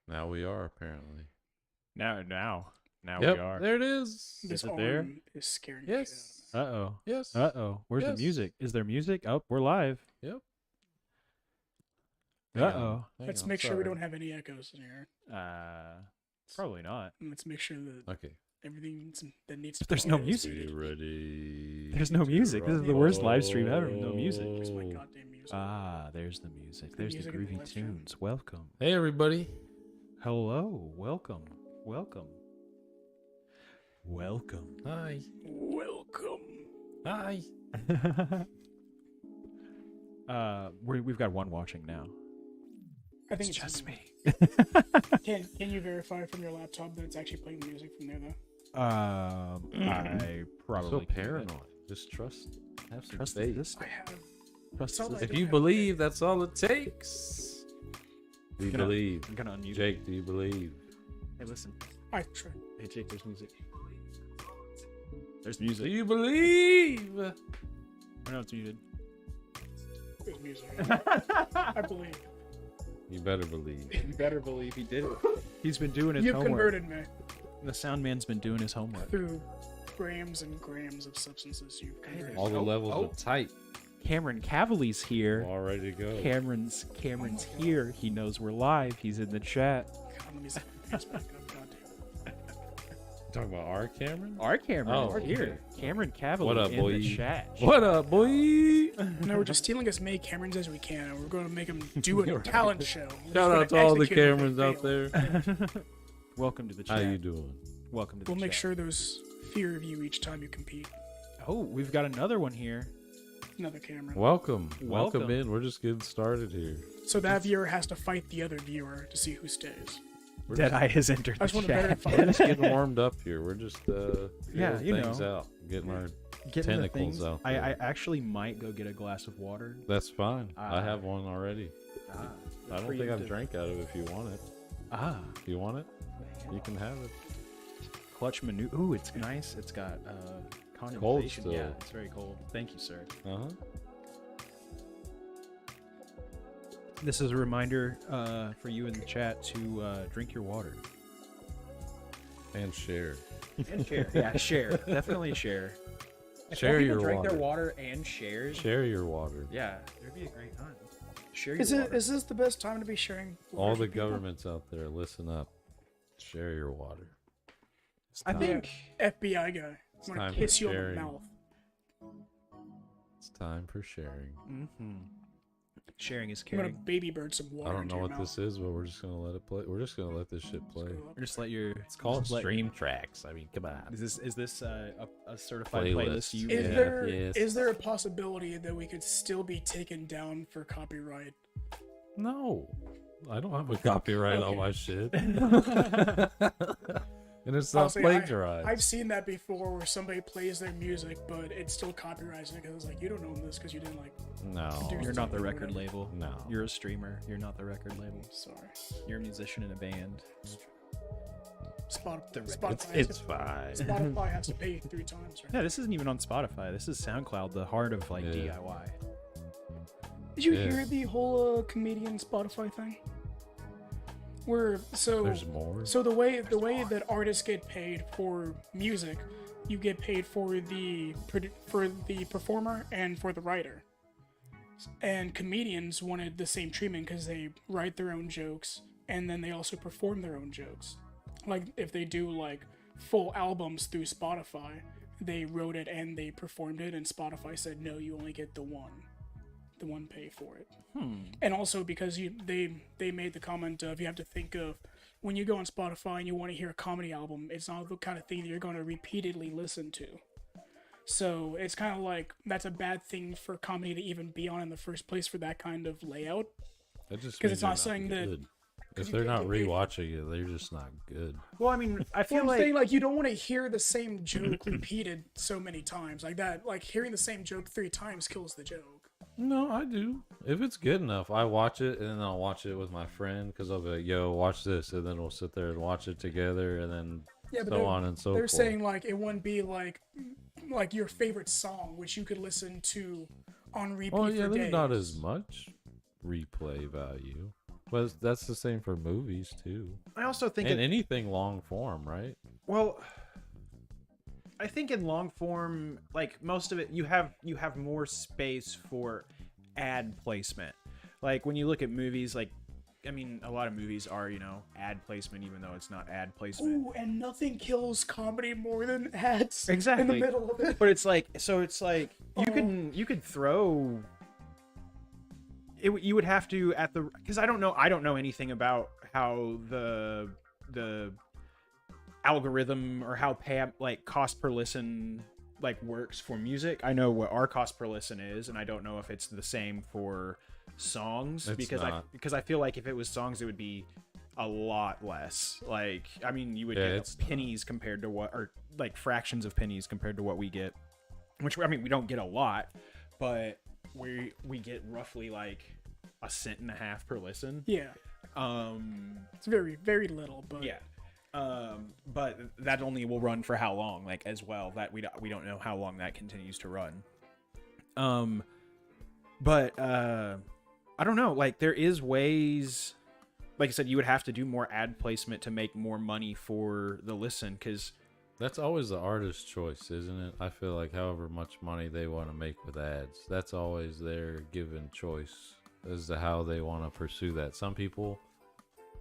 Now we are apparently. Now Yep, we are. there it is. This it there? arm is scaring Yes. Uh-oh. Yes. Uh-oh. Where's the Yes. music? Is there music? Oh, we're live. Yep. Uh-oh. Let's make sure we don't have any echoes in here. Probably not. And let's make sure that Okay. everything that needs to There's be no on is music. Be muted. ready. There's no music. This is the worst live stream ever. No music. Where's my goddamn music? Ah, there's the music. The There's the music in the groovy live stream. tunes. Welcome. Hey everybody. Hello. Welcome. Welcome. Welcome. Hi. Welcome. Hi. We've got one watching now. I think It's it's just me. Can you verify from your laptop that it's actually playing the music from there though? I probably So can do that. paranoid. Just trust. Have some Trust faith. this. I have. Trust Sounds this. like- If you believe, that's all it takes. We Gonna- believe. I'm gonna unmute. Jake, do you believe? Hey, listen. I try. Hey, Jake. There's music. There's Do music. you believe? I know it's muted. There's music. I believe. You better believe. You better believe he did it. He's been doing his You've homework. converted me The sound man's been doing his homework. through grams and grams of substances. You've converted. All the Oh, levels oh. of tight. Cameron Cavalli's here. All ready to go. Cameron's Oh my God. here. He knows we're live. He's in the chat. God, let me set my pants back up. God damn it. Talking about our Cameron? Our Cameron Oh, is here. Cameron Cavalli What up, in boy? the chat. What up, boy? No, we're just stealing as many Camerons as we can, and we're going to make them do a talent show. We're just Shout gonna out to all the execute them if Camerons they out fail. there. Welcome to the chat. How you doing? Welcome to the We'll chat. make sure those fear of you each time you compete. Oh, we've got another one here. Another Cameron. Welcome. Welcome. Welcome in. We're just getting started here. So that viewer has to fight the other viewer to see who stays. We're Deadeye has entered I just the want to chat. verify. We're just getting warmed up here. We're just Yeah, feeling you things know. out, getting our Getting into tentacles things. out I there. actually might go get a glass of water. That's fine. I Ah. have one already. I don't think I've drank out of it. If you want it, if you want it, you can have it. Clutch menu. Ooh, it's nice. It's got condensation. still. Yeah, it's very cold. Thank you, sir. Uh huh. This is a reminder for you in the chat to drink your water. And share. And share. Yeah, share. Definitely share. Share your drink water. their water and shares. Share your water. Yeah, it'd be a great time. Share Is your it? water. Is this the best time to be sharing? All water the with people? governments out there, listen up. Share your water. It's I time- think- FBI guy. I'm time gonna for kiss you on the sharing. mouth. it's time for sharing. Mm-hmm. Sharing is I'm gonna caring. baby bird some water I don't into know your what mouth. this is, but we're just gonna let it play. We're just gonna let this shit play. Screw up. Just let your. It's called just let- Stream Tracks. I mean, come on. Is this a certified Playlist. playlist? You Is Yeah, there yes. is there a possibility that we could still be taken down for copyright? No, I don't have a copyright on Okay. my shit. And it's not Honestly, plagiarized. I've seen that before where somebody plays their music, but it's still copyrighted because it's like you don't own this because you didn't like. No. Dude, You're not the Something record whatever. label. No. You're a streamer. You're not the record label. Sorry. You're a musician in a band. Spotify, It's fine. Spotify has to pay you 3 times, right? Yeah, this isn't even on Spotify. This is SoundCloud, the heart of like Yeah. DIY. Did you Yeah. hear the whole comedian Spotify thing? Where There's more. So the way that artists get paid for music, you get paid for the performer and for the writer. And comedians wanted the same treatment because they write their own jokes and then they also perform their own jokes. Like if they do like full albums through Spotify, they wrote it and they performed it, and Spotify said no, you only get the one pay for it. And also because they made the comment of you have to think of when you go on Spotify and you want to hear a comedy album, it's not the kind of thing that you're going to repeatedly listen to. So it's kind of like that's a bad thing for comedy to even be on in the first place for that kind of layout. It just 'cause means it's not they're saying that- good. If you they're get not to pay- rewatching it, they're just not good. Well, I mean, I feel I'm like saying like you don't want to hear the same joke repeated so many times like that. Like hearing the same joke 3 times kills the joke. No, I do. If it's good enough, I watch it and then I'll watch it with my friend because I'll be like, "Yo, watch this," and then we'll sit there and watch it together, and then Yeah, but so on and so they're forth. saying like it wouldn't be like your favorite song, which you could listen to on repeat "Oh yeah, for there's days. not as much replay value." But that's the same for movies too, I also think and anything long form, right? well, I think in long form, like most of it, you have more space for ad placement. Like when you look at movies, like I mean, a lot of movies are ad placement, even though it's not ad placement. Ooh, and nothing kills comedy more than ads Exactly. in the middle of it. But it's like you could throw it. You would have to because I don't know anything about how the algorithm or how cost per listen works for music. I know what our cost per listen is, and I don't know if it's the same for songs. It's not. because I feel like if it was songs, it would be a lot less. Like, I mean, you would get pennies compared to what, or fractions of pennies compared to what we get, which I mean, we don't get a lot, but we get roughly like 1.50 cents per listen. Yeah. It's very, very little, but yeah. But that only will run for how long, as well. That we don't know how long that continues to run. But I don't know. There is ways. Like I said, you would have to do more ad placement to make more money for the listen, because That's always the artist's choice, isn't it? I feel like however much money they want to make with ads, that's always their given choice as to how they want to pursue that. Some people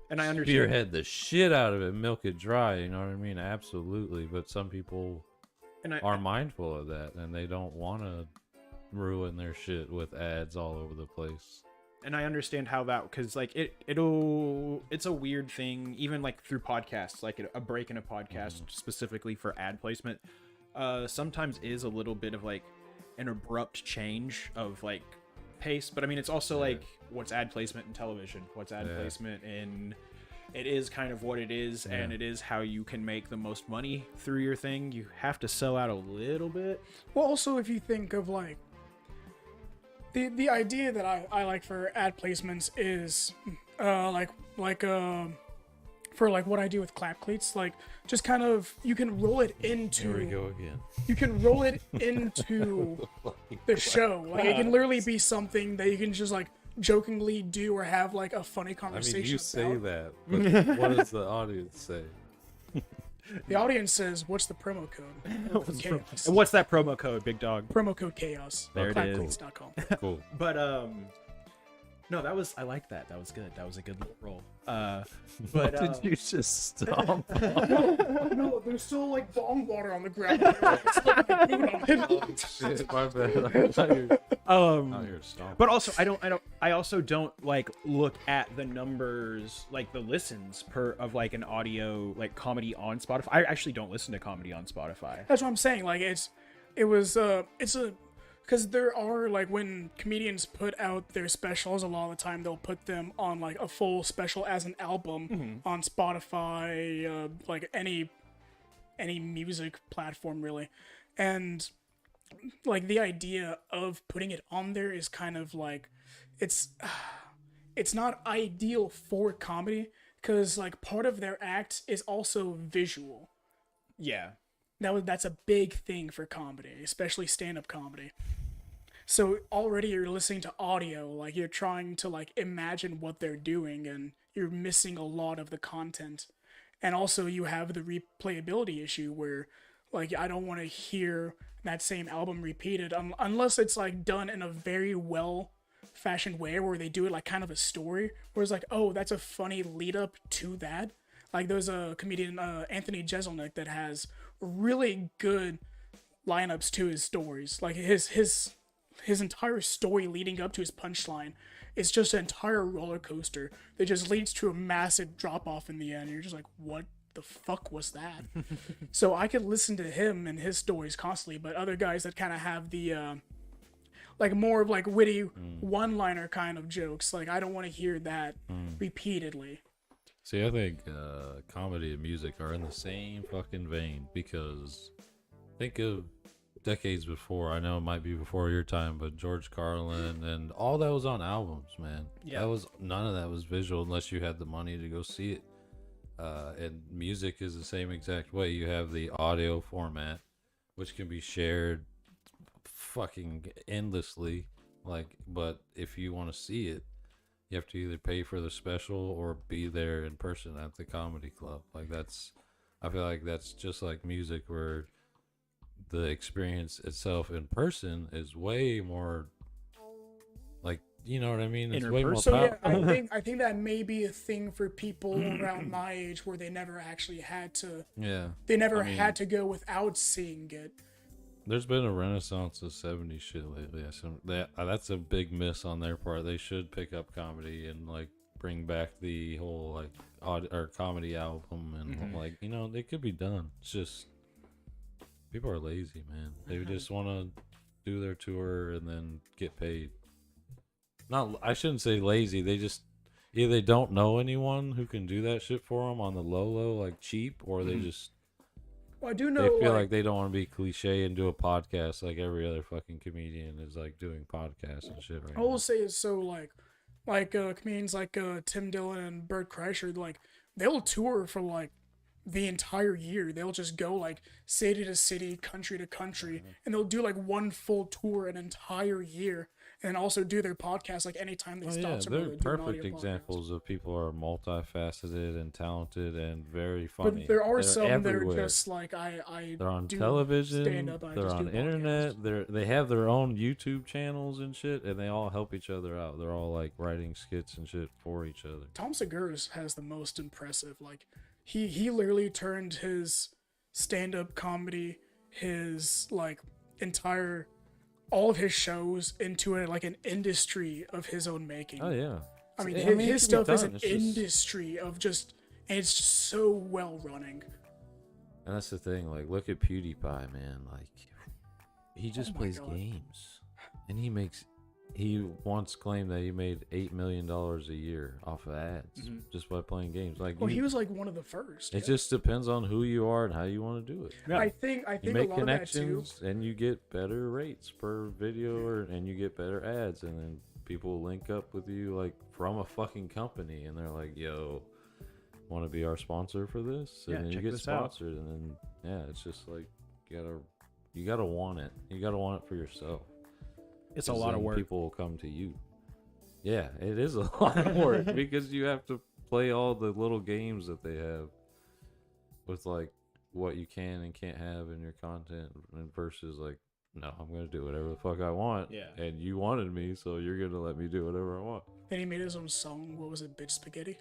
and I understand spearhead the shit out of it, milk it dry, you know what I mean? Absolutely. But some people are mindful of that, and they don't want to ruin their shit with ads all over the place. And I understand how that, because it's a weird thing, even through podcasts, a break in a podcast specifically for ad placement sometimes is a little bit of an abrupt change of pace. But I mean, it's also what's ad placement in television, what's ad placement in, it is kind of what it is, and it is how you can make the most money through your thing. You have to sell out a little bit. Well, also if you think of the idea that I like for ad placements is for what I do with clap cleats, just kind of, you can roll it into, Here we go again. you can roll it into the show. It can literally be something that you can just jokingly do or have a funny I conversation mean, you about. say that, but what does the audience say? The audience says, "What's the promo code?" Chaos. And what's that promo code, Big Dog? Promo code chaos. There it is. Clapcleats.com. Cool. But no, I like that. That was good. That was a good little roll. But Did you just stop? No, there's still bong water on the ground. Shit, my bad. I thought you were stomping. But also, I also don't look at the numbers, the listens of an audio comedy on Spotify. I actually don't listen to comedy on Spotify. That's what I'm saying. Because there are when comedians put out their specials, a lot of the time they'll put them on a full special as an album on Spotify, any music platform really, and the idea of putting it on there is kind of it's not ideal for comedy, because part of their act is also visual. Yeah. That's a big thing for comedy, especially stand-up comedy. So already you're listening to audio, you're trying to imagine what they're doing, and you're missing a lot of the content. And also you have the replayability issue where I don't want to hear that same album repeated unless it's done in a very well fashioned way where they do it kind of a story, where it's oh, that's a funny lead up to that. There's a comedian, Anthony Jeselnik, that has really good lineups to his stories. His entire story leading up to his punchline is just an entire roller coaster that just leads to a massive drop off in the end. You're just what the fuck was that? So I could listen to him and his stories constantly, but other guys that kind of have the more of witty one-liner kind of jokes, I don't want to hear that repeatedly. See, I think comedy and music are in the same fucking vein, because think of decades before. I know it might be before your time, but George Carlin and all that was on albums, man. Yeah. None of that was visual unless you had the money to go see it. And music is the same exact way. You have the audio format, which can be shared fucking endlessly. But if you want to see it, you have to either pay for the special or be there in person at the comedy club. Like I feel like that's just like music, where the experience itself in person is way more, like, you know what I mean? It's way more So yeah, powerful. I think that may be a thing for people around my age where they never actually had to. Yeah. They never had to go without seeing it. There's been a renaissance of 70s shit lately. That's a big miss on their part. They should pick up comedy and like bring back the whole like or comedy album and like, you know, they could be done. It's just people are lazy, man. They just want to do their tour and then get paid. Not, I shouldn't say lazy. They just either they don't know anyone who can do that shit for them on the low, like cheap, or they just. Well, I do know They feel like they don't want to be cliche and do a podcast like every other fucking comedian is like doing podcasts and shit right I will say is so like comedians like Tim Dillon and Bert Kreischer, like they'll tour for like the entire year. They'll just go like city to city, country to country, and they'll do like one full tour an entire year, and also do their podcast like anytime they stop. They're perfect examples of people who are multifaceted and talented and very funny. But there are some everywhere. that are just like I They're on do television. stand-up, I They're just on do internet. podcasts. They have their own YouTube channels and shit, and they all help each other out. They're all like writing skits and shit for each other. Tom Segura has the most impressive. Like he literally turned his stand-up comedy, his like entire, all of his shows into an industry of his own making. Oh yeah. I mean, it his can be stuff is done. an It's just- industry of just, and it's just so well running. And that's the thing. Like, look at PewDiePie, man. Like, he just my plays God. games, and he once claimed that he made $8 million a year off of ads just by playing games. Like, Well, he was like one of the first. it just depends on who you are and how you want to do it. Yeah. I think You a make lot of that too. connections, and you get better rates per video, and you get better ads, and then people link up with you like from a fucking company, and they're like, "Yo, want to be our sponsor for this?" And Yeah, then you check get this out. sponsored, and then it's just like you gotta want it. You gotta want it for yourself. It's a 'Cause lot of then work. People will come to you. Yeah, it is a lot of work because you have to play all the little games that they have with like what you can and can't have in your content, and versus like, no, I'm gonna do whatever the fuck I want. Yeah. And you wanted me, so you're gonna let me do whatever I want. Then he made his own song. What was it? Bitch spaghetti?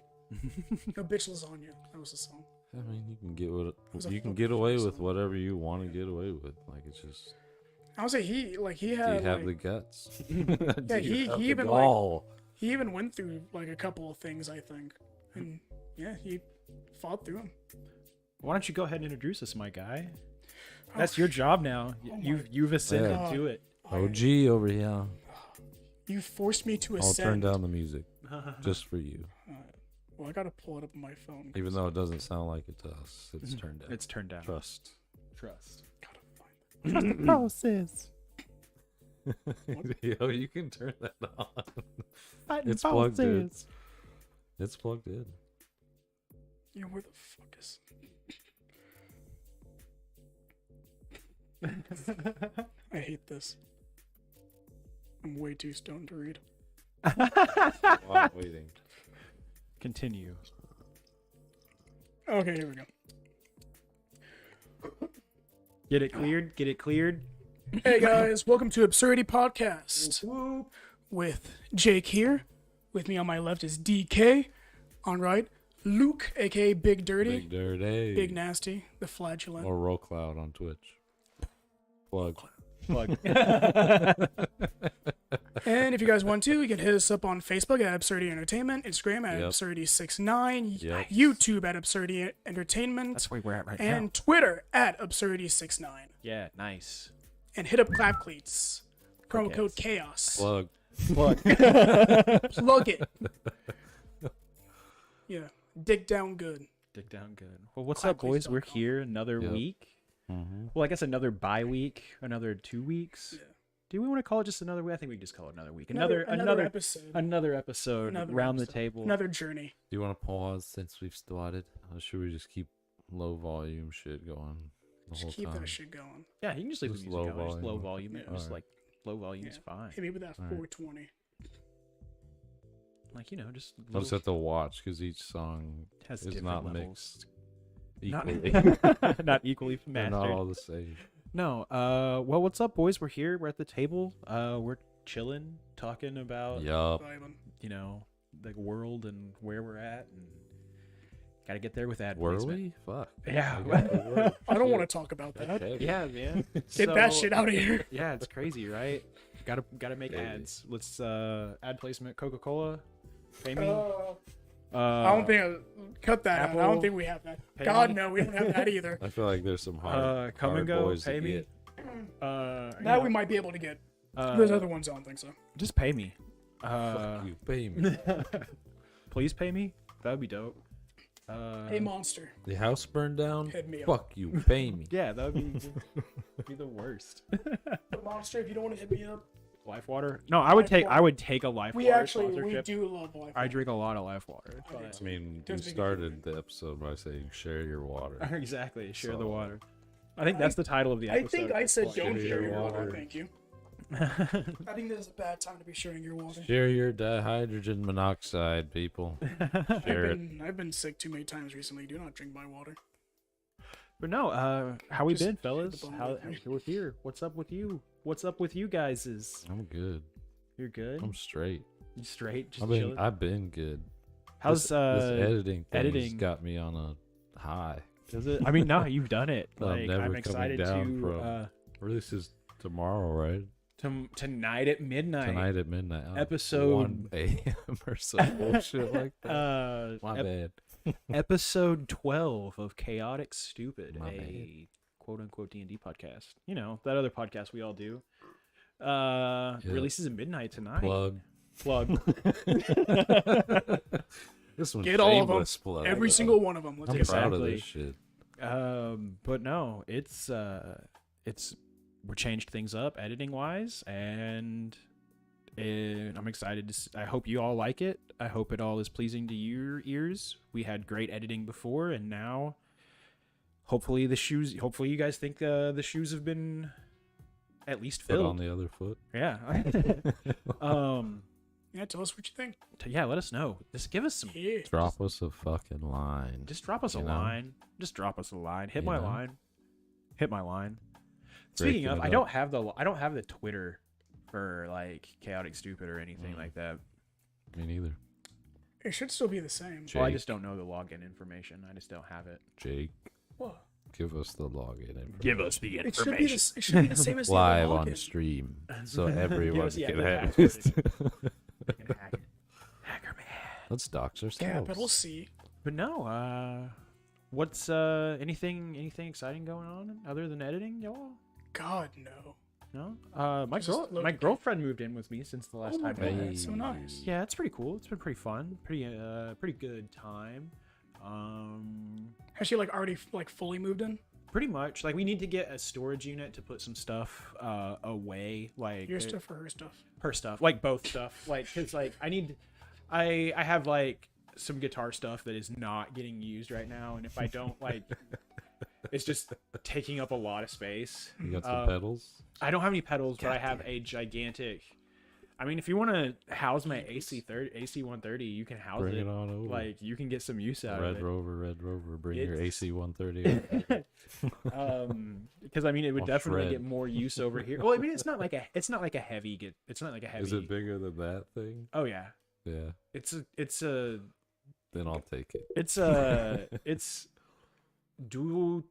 No, bitch lasagna. That was the song. I mean, you can was a you can fucking get away funny with song. whatever you want to get away with. Like, it's just, I would say he do you had have the like, guts? Yeah, he even, like, gall? he even went through like a couple of things, I think, and yeah, he fought through them. Why don't you go ahead and introduce us, my guy? That's your job now. You've ascended Yeah. to it. OG over here. You forced me to I'll turn ascend. down the music just for you. Well, I gotta pull it up on my phone. Even though it doesn't sound like it to us, it's turned down. It's turned down. Trust. Trust. Gotta find Trust the process. Yo, you can turn that on. Fighting It's plugged in. bosses. It's plugged in. You know where the fuck is? I hate this. I'm way too stoned to read. While I'm waiting. Continue. Okay, here we go. Get it cleared. Get it cleared. Hey guys, welcome to Absurditee Podcast with Jake here. With me on my left is DK. On right, Luke, aka Big Dirty, Big Dirty. Big Nasty, the Flagellant. Or Roll Cloud on Twitch. Plug. Plug. And if you guys want to, you can hit us up on Facebook at Absurdity Entertainment, Instagram at Yep. Absurdity69, Yep. YouTube at Absurdity Entertainment, That's where we're at right and now. Twitter at Absurdity69. Yeah, nice. And hit up Clap Cleats. Promo Okay. code CHAOS. Plug. Plug. Plug it. Yeah. Dig down good. Dig down good. Well, what's Clap up, boys? Cleats We're dot com. here another Yep. week. Mm-hmm. Well, I guess another bye week, another 2 weeks. Yeah. Do we want to call it just another week? I think we just call it another week. Another Another episode. episode Another round the episode. table. Another journey. Do you want to pause since we've started? Or should we just keep low volume shit going the whole Just keep time? that shit going. Yeah, you can just leave Just the music low going. Just low volume. volume. It. Yeah. Just Alright. like low volume is Yeah. fine. Hit me with that All right. 420. Like, you know, just I'll just have to watch because each song has is different not levels. mixed Not, equally. not equally They're mastered. not all the same. No. Well, what's up, boys? We're here. We're at the table. We're chilling, talking about Yup. you know, the world and where we're at, and gotta get there with ad Were placement. we? Fuck. Yeah. I got the word. I don't want Shit. to talk about that. That's heavy. Yeah, man. Get that shit out of here. Yeah, it's crazy, right? Gotta make Crazy. ads. Let's ad placement. Coca-Cola. Pay me. I don't think cut that out. I Apple, don't think we have that. pay God, me. no, we don't have that either. I feel like there's some hard, Come hard and go. boys to Pay me. get. That we might be able to get. Those other ones, I don't think so. Just pay me. Fuck you, pay me. Please pay me. That would be dope. Hey, monster, The house burned down? hit me up. Fuck you, pay me. Yeah, that would be the worst. Monster, if you don't want to hit me up, Life water? No, I would take a life we water actually we sponsorship. do love life. I drink a lot of life water. I do. I mean, you Does make it started the episode by saying share your water. Exactly. Share the So- water. I think that's the title of the I episode. think I said don't Share share your your water. water. Thank you. I think this is a bad time to be sharing your water. Share your dihydrogen monoxide, people. Share it. I've been sick too many times recently. Do not drink my water. But no, how we Just been, hit the fellas? button How with me. we're here? What's up with you? What's up with you guys? I'm good. You're good? I'm straight. You straight? Just chilling? I've been good. How's this editing thing editing? got me on a high. Is it? I mean, no, you've done it. I'm Like, never I'm coming excited down to from- Or this is tomorrow, right? tonight at midnight. Tonight at midnight. Episode- 1 a.m. or some bullshit like that. My bad. Episode 12 of Chaotic Stupid, My a bad. quote unquote D&D podcast. You know, that other podcast we all do. Releases at midnight tonight. Plug. This one's Get all of them. shameless plug. Every single one of them. Let's I'm get proud of Exactly. this shit. But no, it's we changed things up editing wise, and I'm excited to. I hope you all like it. I hope it all is pleasing to your ears. We had great editing before, and now, hopefully you guys think the shoes have been at least Foot filled. on the other foot. Yeah. Yeah, tell us what you think. Yeah. Let us know. Just give us some. Yeah. Drop us a fucking line. Just drop us a You know? line. Just drop us a line. Hit You my know? line. Hit my line. Breaking Speaking of, it I up. don't have the Twitter for like Chaotic Stupid or anything Mm. like that. Me neither. It should still be the same. Jake, Well, I just don't know the login information. I just don't have it. Jake, What? give us the login information. us the It should be the, it should be the same as the Live other on login. stream so everyone us- yeah, can the have password. it. Hacker man. Let's dox ourselves. Capital C. But no, what's anything exciting going on other than editing, y'all? God, no. No. My Just look- my girlfriend moved in with me since the last Oh my time. God, we- that's so nice. Yeah, it's pretty cool. It's been pretty fun. Pretty good time. Has she like already like fully moved in? Pretty much. Like, we need to get a storage unit to put some stuff away. Like Your stuff or her stuff? her stuff, like both stuff. Like, cause like I have like some guitar stuff that is not getting used right now, and if I don't like, it's just taking up a lot of space. You got some pedals? I don't have any pedals, but I have a gigantic. I mean, if you want to house my AC 130, you can house Bring it. it on over. Like, you can get some use out Red of it. Rover, bring your It's- AC 130. Because I mean, it would I'll definitely shred. get more use over here. Well, I mean, it's not like a heavy. It's not like a heavy. Is it bigger than that thing? Oh yeah, Yeah. it's Then I'll take it. it's dual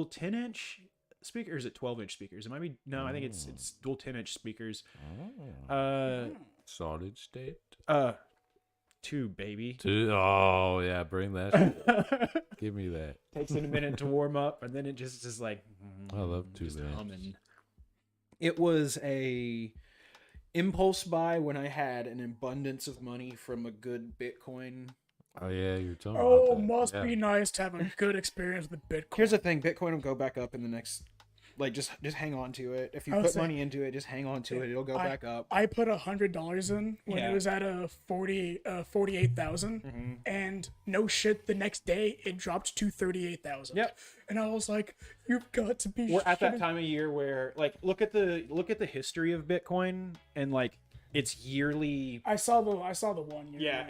10-inch speaker. Or is it 12-inch speakers? It might be. No, I think it's dual 10-inch speakers. Solid state. 2, baby. Oh yeah, bring that. Shit. Give me that. Takes it a minute to warm up, and then it just is like. I love 2 just minutes. humming. It was a impulse buy when I had an abundance of money from a good Bitcoin. Oh yeah, you're talking Oh, about that. must Yeah. be nice to have a good experience with Bitcoin. Here's the thing: Bitcoin will go back up in the next. Like, just hang on to it. If you I would put say- money into it, just hang on to it. It'll go back up. I put $100 in when Yeah. it was at a 48,000, Mm-hmm. and no shit, the next day it dropped to 38,000. Yep. And I was like, "You've got to be." We're at that shitting-" time of year where, like, look at the history of Bitcoin, and like it's yearly. I saw the one. Yeah,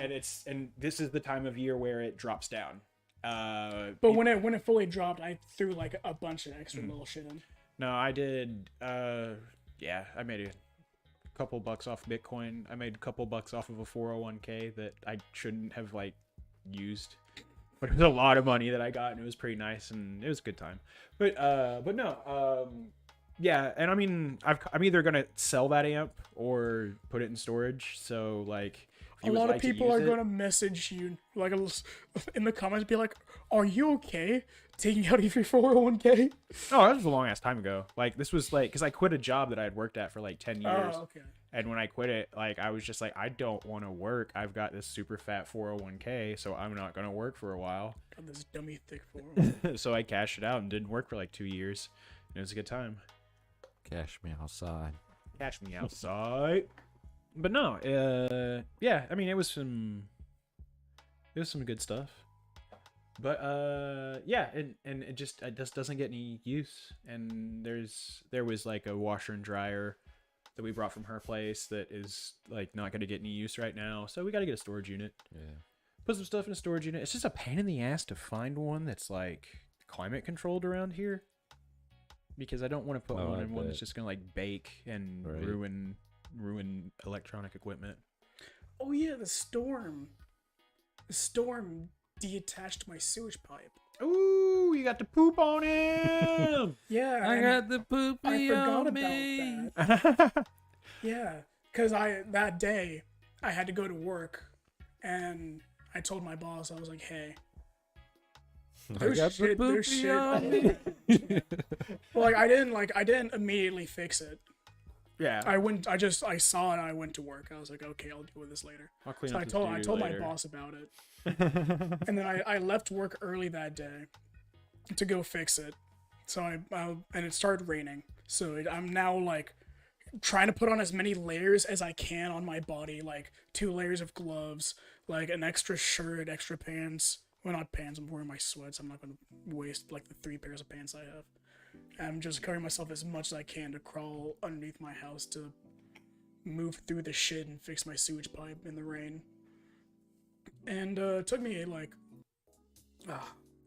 and this is the time of year where it drops down. But when it fully dropped, I threw like a bunch of extra little shit in. No, I did. Yeah, I made a couple bucks off Bitcoin. I made a couple bucks off of a 401k that I shouldn't have like used, but it was a lot of money that I got, and it was pretty nice, and it was a good time. But no, yeah, and I mean, I'm either gonna sell that amp or put it in storage. So like, if you A would lot like of to people use are it- gonna message you like in the comments, be like, "Are you okay taking out of your 401k?" Oh, that was a long ass time ago. Like this was like because I quit a job that I had worked at for like 10 years. Oh, okay. And when I quit it, like I was just like, I don't want to work. I've got this super fat 401k, so I'm not gonna work for a while. Got this dummy thick 401k. So I cashed it out and didn't work for like 2 years. And it was a good time. Cash me outside. Cash me outside. But no, yeah. I mean, it was some good stuff. But yeah, and it just doesn't get any use. And there was like a washer and dryer that we brought from her place that is like not going to get any use right now. So we got to get a storage unit. Yeah. Put some stuff in a storage unit. It's just a pain in the ass to find one that's like climate controlled around here, because I don't want to put Oh, one I in one that's bet. just going to like bake and Right. ruin electronic equipment. Oh yeah, the storm detached my sewage pipe. Ooh, you got the poop on him. Yeah, I and got the poopy I forgot on about me. that. Yeah, because that day I had to go to work, and I told my boss, I was like, "Hey, I got the there's poopy shit." on me. Well, I didn't immediately fix it. Yeah. I saw it. I went to work. I was like, okay, I'll deal with this later. I'll clean So up I this told doo-doo my later. boss about it, and then I left work early that day to go fix it. So and it started raining. So I'm now like trying to put on as many layers as I can on my body, like 2 layers of gloves, like an extra shirt, extra pants. Well, not pants. I'm wearing my sweats. I'm not gonna waste like the 3 pairs of pants I have. I'm just covering myself as much as I can to crawl underneath my house to move through the shit and fix my sewage pipe in the rain. And it took me like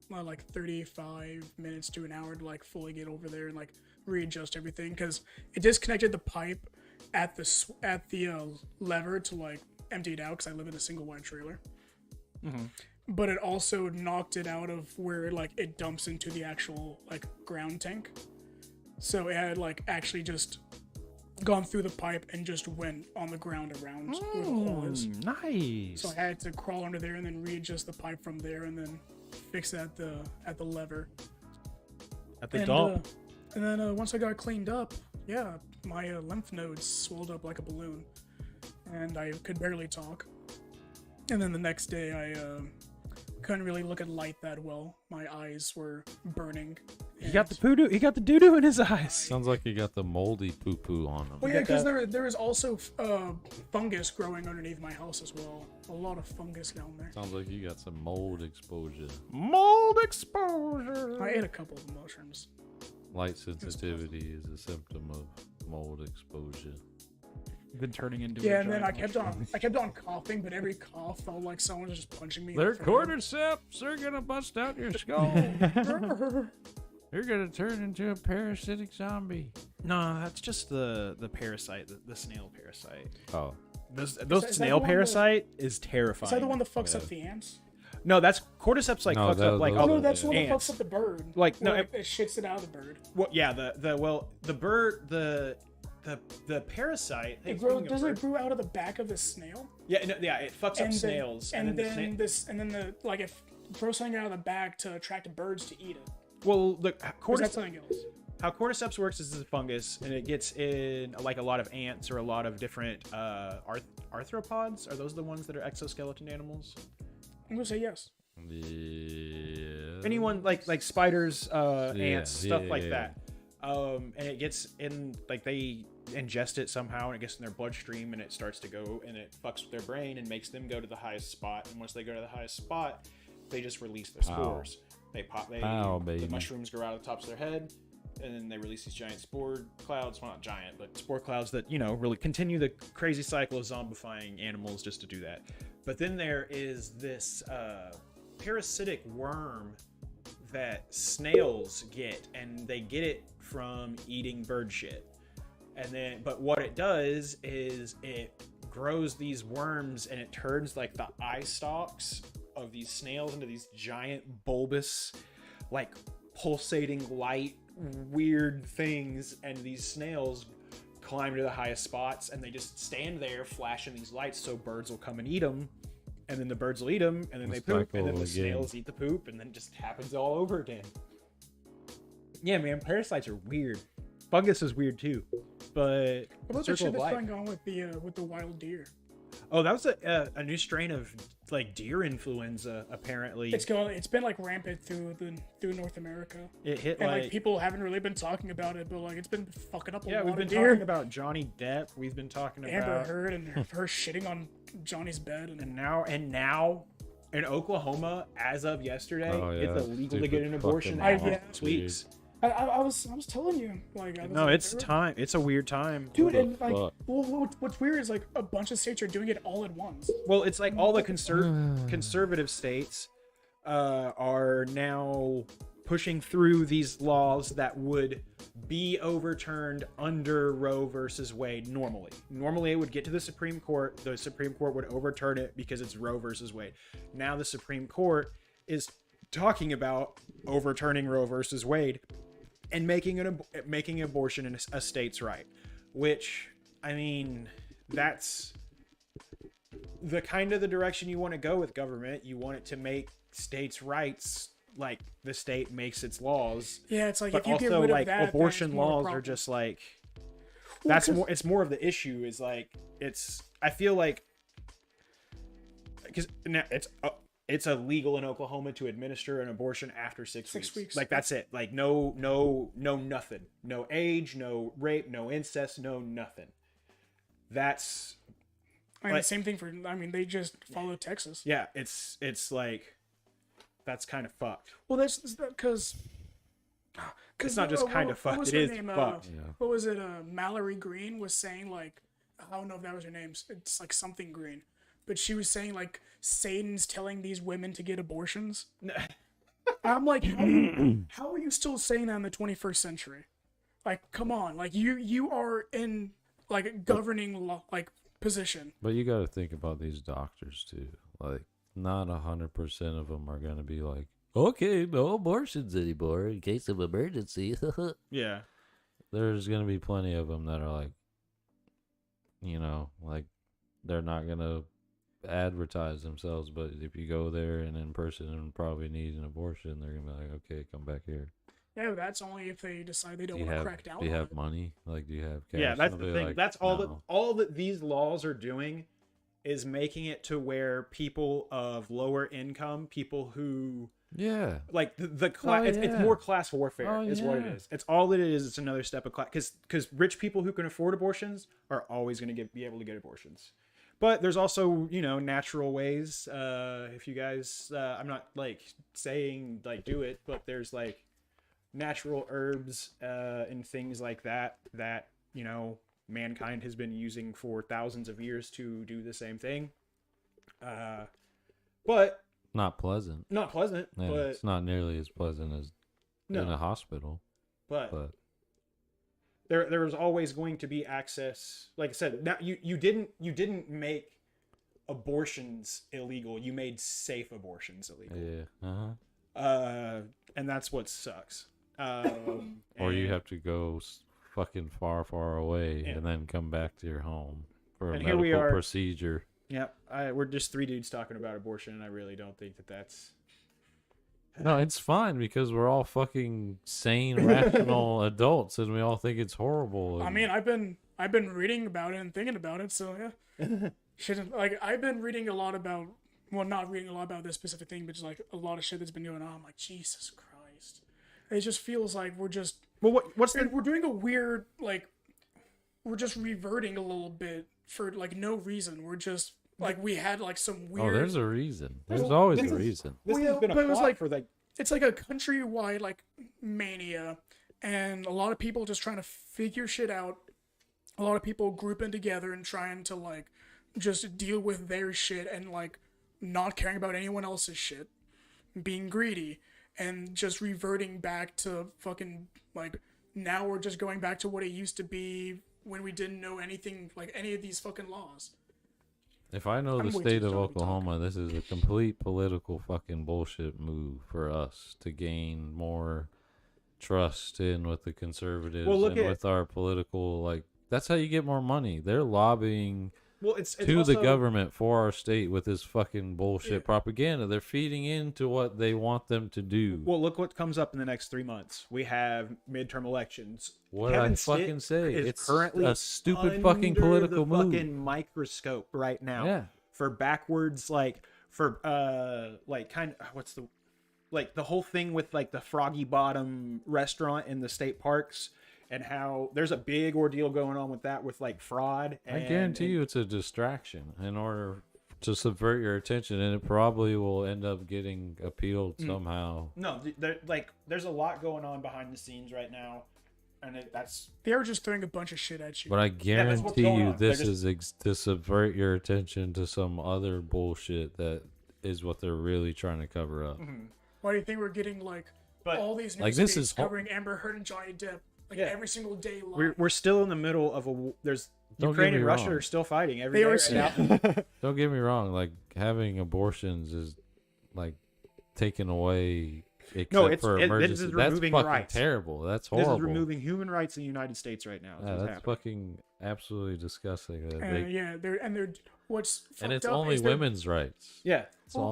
35 minutes to an hour to like fully get over there and like readjust everything, because it disconnected the pipe at the lever to like empty it out, because I live in a single wide trailer. Mhm. But it also knocked it out of where like it dumps into the actual like ground tank. So it had like actually just gone through the pipe and just went on the ground around where the hole is. Nice. So I had to crawl under there and then readjust the pipe from there and then fix it at the lever. At the And, dump. and then once I got cleaned up, yeah, my lymph nodes swelled up like a balloon, and I could barely talk. And then the next day, I couldn't really look at light that well. My eyes were burning. He got the poo-doo. He got the doo-doo in his eyes. Sounds like you got the moldy poo poo on him. Well, yeah, got because that- there is also fungus growing underneath my house as well. A lot of fungus down there. Sounds like you got some mold exposure. Mold exposure. I ate a couple of mushrooms. Light sensitivity is a symptom of mold exposure. Been turning into. Yeah, a and then I giant kept on coughing, but every cough felt like someone was just punching me. in Their the forehead. cordyceps are gonna bust out your skull. You're gonna turn into a parasitic zombie. No, that's just the parasite, the snail parasite. Oh, Those Is that the snail one that- parasite is terrifying. Is that the one that fucks Yeah. up the ants? No, that's cordyceps. Like No, fucks up like those Oh, no, are- that's the one that ants. fucks up the bird. Like, no, Where it shits it out of the bird. Well, yeah, the bird, the parasite. It Thanksgiving it grow out of the back of the snail? Yeah, no, yeah, it fucks up snails, and the then the like it throws something out of the back to attract birds to eat it. well, the Or is that something else? how cordyceps works is a fungus, and it gets in like a lot of ants or a lot of different arthropods. Are those the ones that are exoskeleton animals? I'm gonna say yes. yeah. Anyone like spiders, ants, stuff yeah, like yeah. that. And it gets in, like they ingest it somehow, and it gets in their bloodstream, and it starts to go, and it fucks with their brain and makes them go to the highest spot. And once they go to the highest spot, they just release their spores. They pop. Pow, The baby. mushrooms grow out of the tops of their head. and then they release these giant spore clouds. Well, not giant, but spore clouds that, you know, really continue the crazy cycle of zombifying animals just to do that. But then there is this parasitic worm that snails get, and they get it from eating bird shit. And then, but what it does is it grows these worms, and it turns like the eye stalks of these snails into these giant bulbous, like pulsating light weird things, and these snails climb to the highest spots, and they just stand there flashing these lights so birds will come and eat them, and then the birds will eat them, and then they poop, and then the snails eat the poop, and then it just happens all over again. Yeah, man, parasites are weird. Fungus is weird too, but what about the shit that's going on with the wild deer? Oh, that was a new strain of like deer influenza. Apparently, it's been like rampant through North America. It hit, and like people haven't really been talking about it, but like it's been fucking up a lot of deer. Yeah, we've been talking about Johnny Depp. We've been talking about Amber Heard and her shitting on Johnny's bed, and now in Oklahoma, as of yesterday, it's illegal to get an abortion. Yeah. 6 weeks. I was telling you, like, it's time. It's a weird time, dude. And like, what's weird is like a bunch of states are doing it all at once. Well, it's like all the conservative states are now pushing through these laws that would be overturned under Roe versus Wade. Normally it would get to the Supreme Court. The Supreme Court would overturn it because it's Roe versus Wade. Now the Supreme Court is talking about overturning Roe versus Wade and making abortion a state's right, which, I mean, that's the kind of the direction you want to go with government. You want it to make states' rights like the state makes its laws. Yeah, it's like, but if you also, get rid like, of that, abortion laws are just like, that's more. It's more of the issue. Is like, I feel like, because it's illegal in Oklahoma to administer an abortion after 6 weeks. Like, that's it. Like, no nothing. No age, no rape, no incest, no nothing. That's... I mean, the same thing they just follow Texas. Yeah, it's like, that's kind of fucked. Well, that's because... It's not just kind of fucked, it is fucked. What was it? Mallory Green was saying, like... I don't know if that was her name. It's like something Green. But she was saying, like, Satan's telling these women to get abortions. I'm like, how are you still saying that in the 21st century? Like, come on. Like, you are in, like, a governing, like, position. But you got to think about these doctors, too. Like, not 100% of them are going to be like, okay, no abortions anymore in case of emergency. Yeah. There's going to be plenty of them that are like, you know, like, they're not going to advertise themselves, but if you go there and in person and probably need an abortion, they're gonna be like, okay, come back here. Yeah, that's only if they decide they don't want to crack down. Do you have money? Like, do you have cash? Yeah, that's the thing. Like, that's all that these laws are doing is making it to where people of lower income, people who like the class, it's more class warfare is what it is. It's all that it is. It's another step of class, because rich people who can afford abortions are always going to be able to get abortions. But there's also, you know, natural ways. If you guys, I'm not like saying like do it, but there's like natural herbs and things like that, you know, mankind has been using for thousands of years to do the same thing. But not pleasant. Yeah, but it's not nearly as pleasant as in a hospital. But there was always going to be access. Like I said, now you didn't make abortions illegal. You made safe abortions illegal. Yeah. And that's what sucks. Or you have to go fucking far, far away and then come back to your home for a medical procedure. Yep. We're just three dudes talking about abortion, and I really don't think that's... No, it's fine because we're all fucking sane, rational adults, and we all think it's horrible. I mean, I've been reading about it and thinking about it, so yeah. I've been reading a lot about, well, not reading a lot about this specific thing, but just like a lot of shit that's been going on. I'm like, Jesus Christ. It just feels like we're just... Well, we're doing a weird, like, we're just reverting a little bit for, like, no reason. We're just... Like, we had, like, some weird... Oh, there's a reason. There's always a reason. This has been a plot for, like... It's like a countrywide, like, mania. and a lot of people just trying to figure shit out. A lot of people grouping together and trying to like just deal with their shit and like not caring about anyone else's shit, being greedy, and just reverting back to fucking like now we're just going back to what it used to be when we didn't know anything like any of these fucking laws. If I know I'm the way state too of dumb to Oklahoma, this is a complete political fucking bullshit move for us to gain more trust in with the conservatives and with our political, like, that's how you get more money. They're lobbying it's to also, the government for our state with this fucking bullshit propaganda. They're feeding into what they want them to do. Well, look what comes up in the next 3 months. We have midterm elections. What did I fucking say? It's currently a stupid fucking political the move. fucking microscope right now. Yeah. For backwards, like for like kind of what's the like the whole thing with like the Froggy Bottom restaurant in the state parks. And how there's a big ordeal going on with that, with like fraud. I guarantee you it's a distraction in order to subvert your attention, and it probably will end up getting appealed somehow. No, there's a lot going on behind the scenes right now, and they're just throwing a bunch of shit at you. But I guarantee you on. this is to subvert your attention to some other bullshit that is what they're really trying to cover up. Why do you think we're getting like all these news like, this feeds is covering Amber Heard and Johnny Depp every single day live? we're still in the middle of Ukraine and Russia are still fighting every day. Don't get me wrong. Like, having abortions is like taken away. Except for emergency. That's fucking rights. terrible. That's horrible. This is removing human rights in the United States right now. That's fucking absolutely disgusting. They're what's fucked and it's up only is women's rights. Yeah,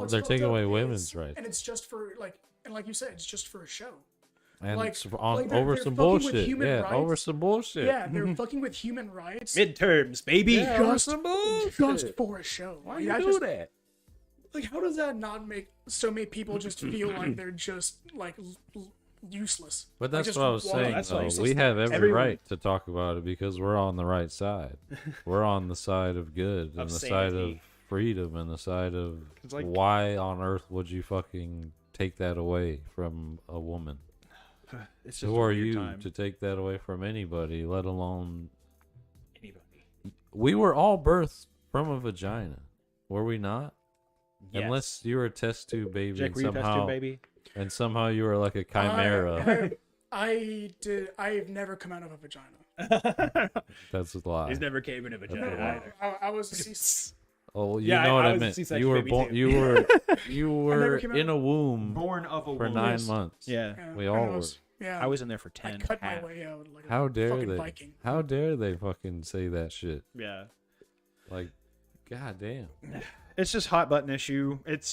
they're taking away women's rights, and it's just for like you said, it's just for a show. And over some bullshit. Yeah, over some bullshit. Yeah, they're fucking with human rights. Midterms, baby. Yeah, just for a show. Why you do that? Like, how does that not make so many people just feel like they're just like useless? But that's what I was saying. We have every right to talk about it because we're on the right side. We're on the side of good and the side of freedom and the side of why on earth would you fucking take that away from a woman? It's just who are you to take that away from anybody, let alone anybody? We were all birthed from a vagina, were we not? Yes. Unless you were a test tube baby, Jake, were you a test tube baby? And somehow you were like a chimera. I've never come out of a vagina. That's a lie. He's never came in a vagina either. I was a C. Oh, you know what I meant. You were born. You were in a womb, born of a for womb. 9 months. Yeah, we all were. Yeah, I was in there for 10. I cut my way out. Like how dare they? Viking. How dare they fucking say that shit? Yeah, like, goddamn. It's just hot button issue. It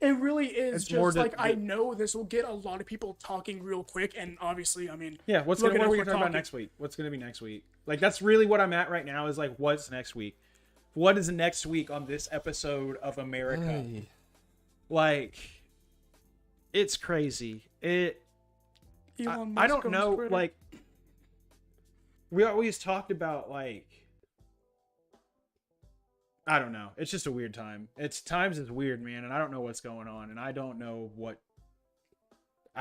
really is. It's just like I know this will get a lot of people talking real quick, and obviously, I mean, yeah. What are we gonna talk about next week? What's gonna be next week? Like, that's really what I'm at right now. Is like, what's next week? What is next week on this episode of America? Hey. Like, it's crazy. I don't know. Twitter. Like, we always talked about like. I don't know. It's just a weird time. Times is weird, man, and I don't know what's going on, and I don't know what.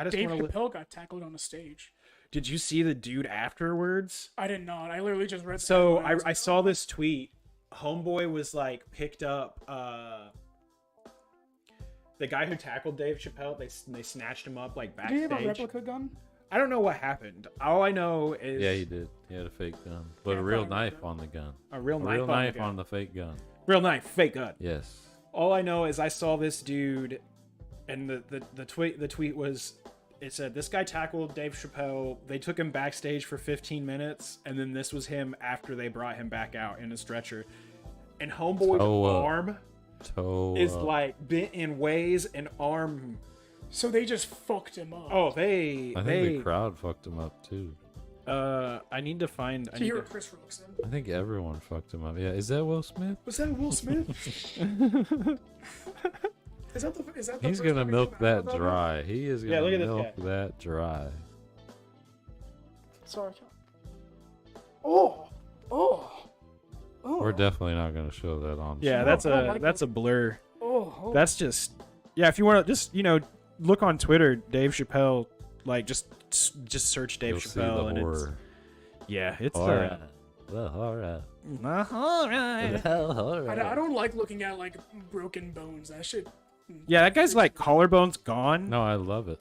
Dave Chappelle got tackled on the stage. Did you see the dude afterwards? I did not. I literally just read. So I saw this tweet. Homeboy was like picked up. The guy who tackled Dave Chappelle, they snatched him up like backstage. Did he have a replica gun? I don't know what happened. All I know is he did. He had a fake gun, but a real knife on the gun. A real knife on the fake gun. Real knife, fake gun. Yes. All I know is I saw this dude, and the tweet was, it said this guy tackled Dave Chappelle. They took him backstage for 15 minutes, and then this was him after they brought him back out in a stretcher. And homeboy's arm is like bent in ways, and arm. So they just fucked him up. Oh, I think the crowd fucked him up too. I need to find. Did you hear what Chris Rock said? I think everyone fucked him up. Yeah, is that Will Smith? Was that Will Smith? Is that the He's gonna milk that dry. He is gonna milk that dry. Sorry. Oh. We're definitely not gonna show that on. Yeah, that's a blur. Oh. That's just if you want to just look on Twitter, Dave Chappelle, like just just search Dave You'll see the Chappelle and it's horror. yeah, it's Horror. The horror. I don't like looking at like broken bones. That shit. Yeah, that guy's like collarbone's gone. No, I love it.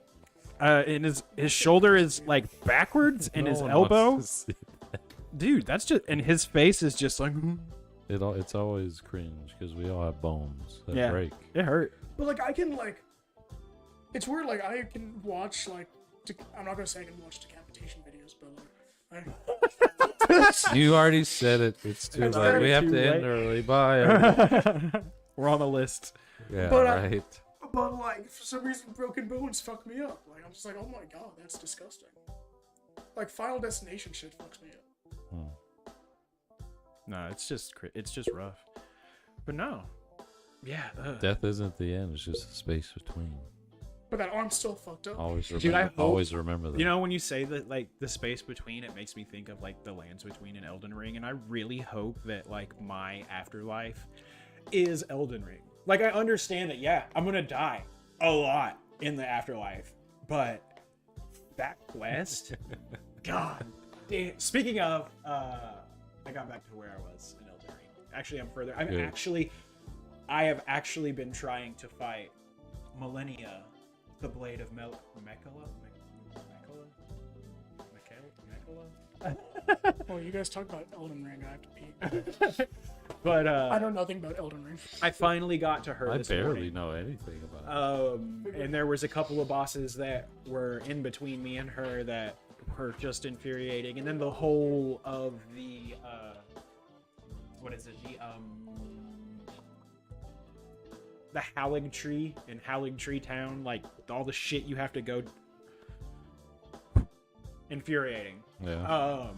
And his shoulder is like backwards, and No his one elbow, wants to see that. dude, that's just, and his face is just like, It's always cringe because we all have bones that yeah, break. it hurt. But like I can like, it's weird. Like I can watch like, I'm not gonna say I can watch decapitation videos, but like, You already said it. It's too It's late. already We have too to end late. early. Bye. everyone. We're on the list. Yeah, But, right. but like for some reason broken bones fuck me up. Like I'm just like, oh my god, that's disgusting. Like Final Destination shit fucks me up. No, it's just rough. But no, yeah. Death isn't the end. It's just the space between. But that arm's still fucked up. Always remember. Dude, I hope- always remember that. You know, when you say that, like, the space between, it makes me think of, like, the lands between and Elden Ring, and I really hope that, like, my afterlife is Elden Ring. Like, I understand that, yeah, I'm gonna die a lot in the afterlife, but that quest, God damn. Speaking of, I got back to where I was in Elden Ring. Actually, I'm further. Good. I have actually been trying to fight Millennia, the Blade of Mekhala. Well, you guys talk about Elden Ring. I have to pee. But I know nothing about Elden Ring. I finally got to her. I this barely morning. know anything about it. And there was a couple of bosses that were in between me and her that were just infuriating, and then the whole of the what is it, the Howling Tree in Howling Tree Town, like all the shit you have to go, infuriating. Yeah.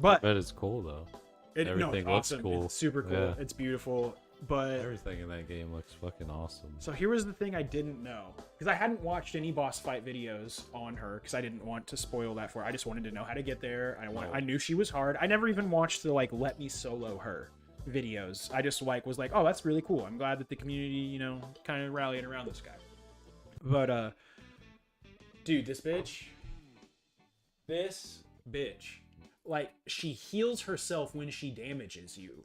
But Bet it's cool though. it's everything looks awesome. cool. It's super cool. Yeah. It's beautiful. But Everything in that game looks fucking awesome. so here was the thing I didn't know, because I hadn't watched any boss fight videos on her because I didn't want to spoil that for her. I just wanted to know how to get there. I knew she was hard. I never even watched the like let me solo her videos. I just like was like, oh, that's really cool. I'm glad that the community, you know, kind of rallied around this guy. But dude, this bitch, like, she heals herself when she damages you.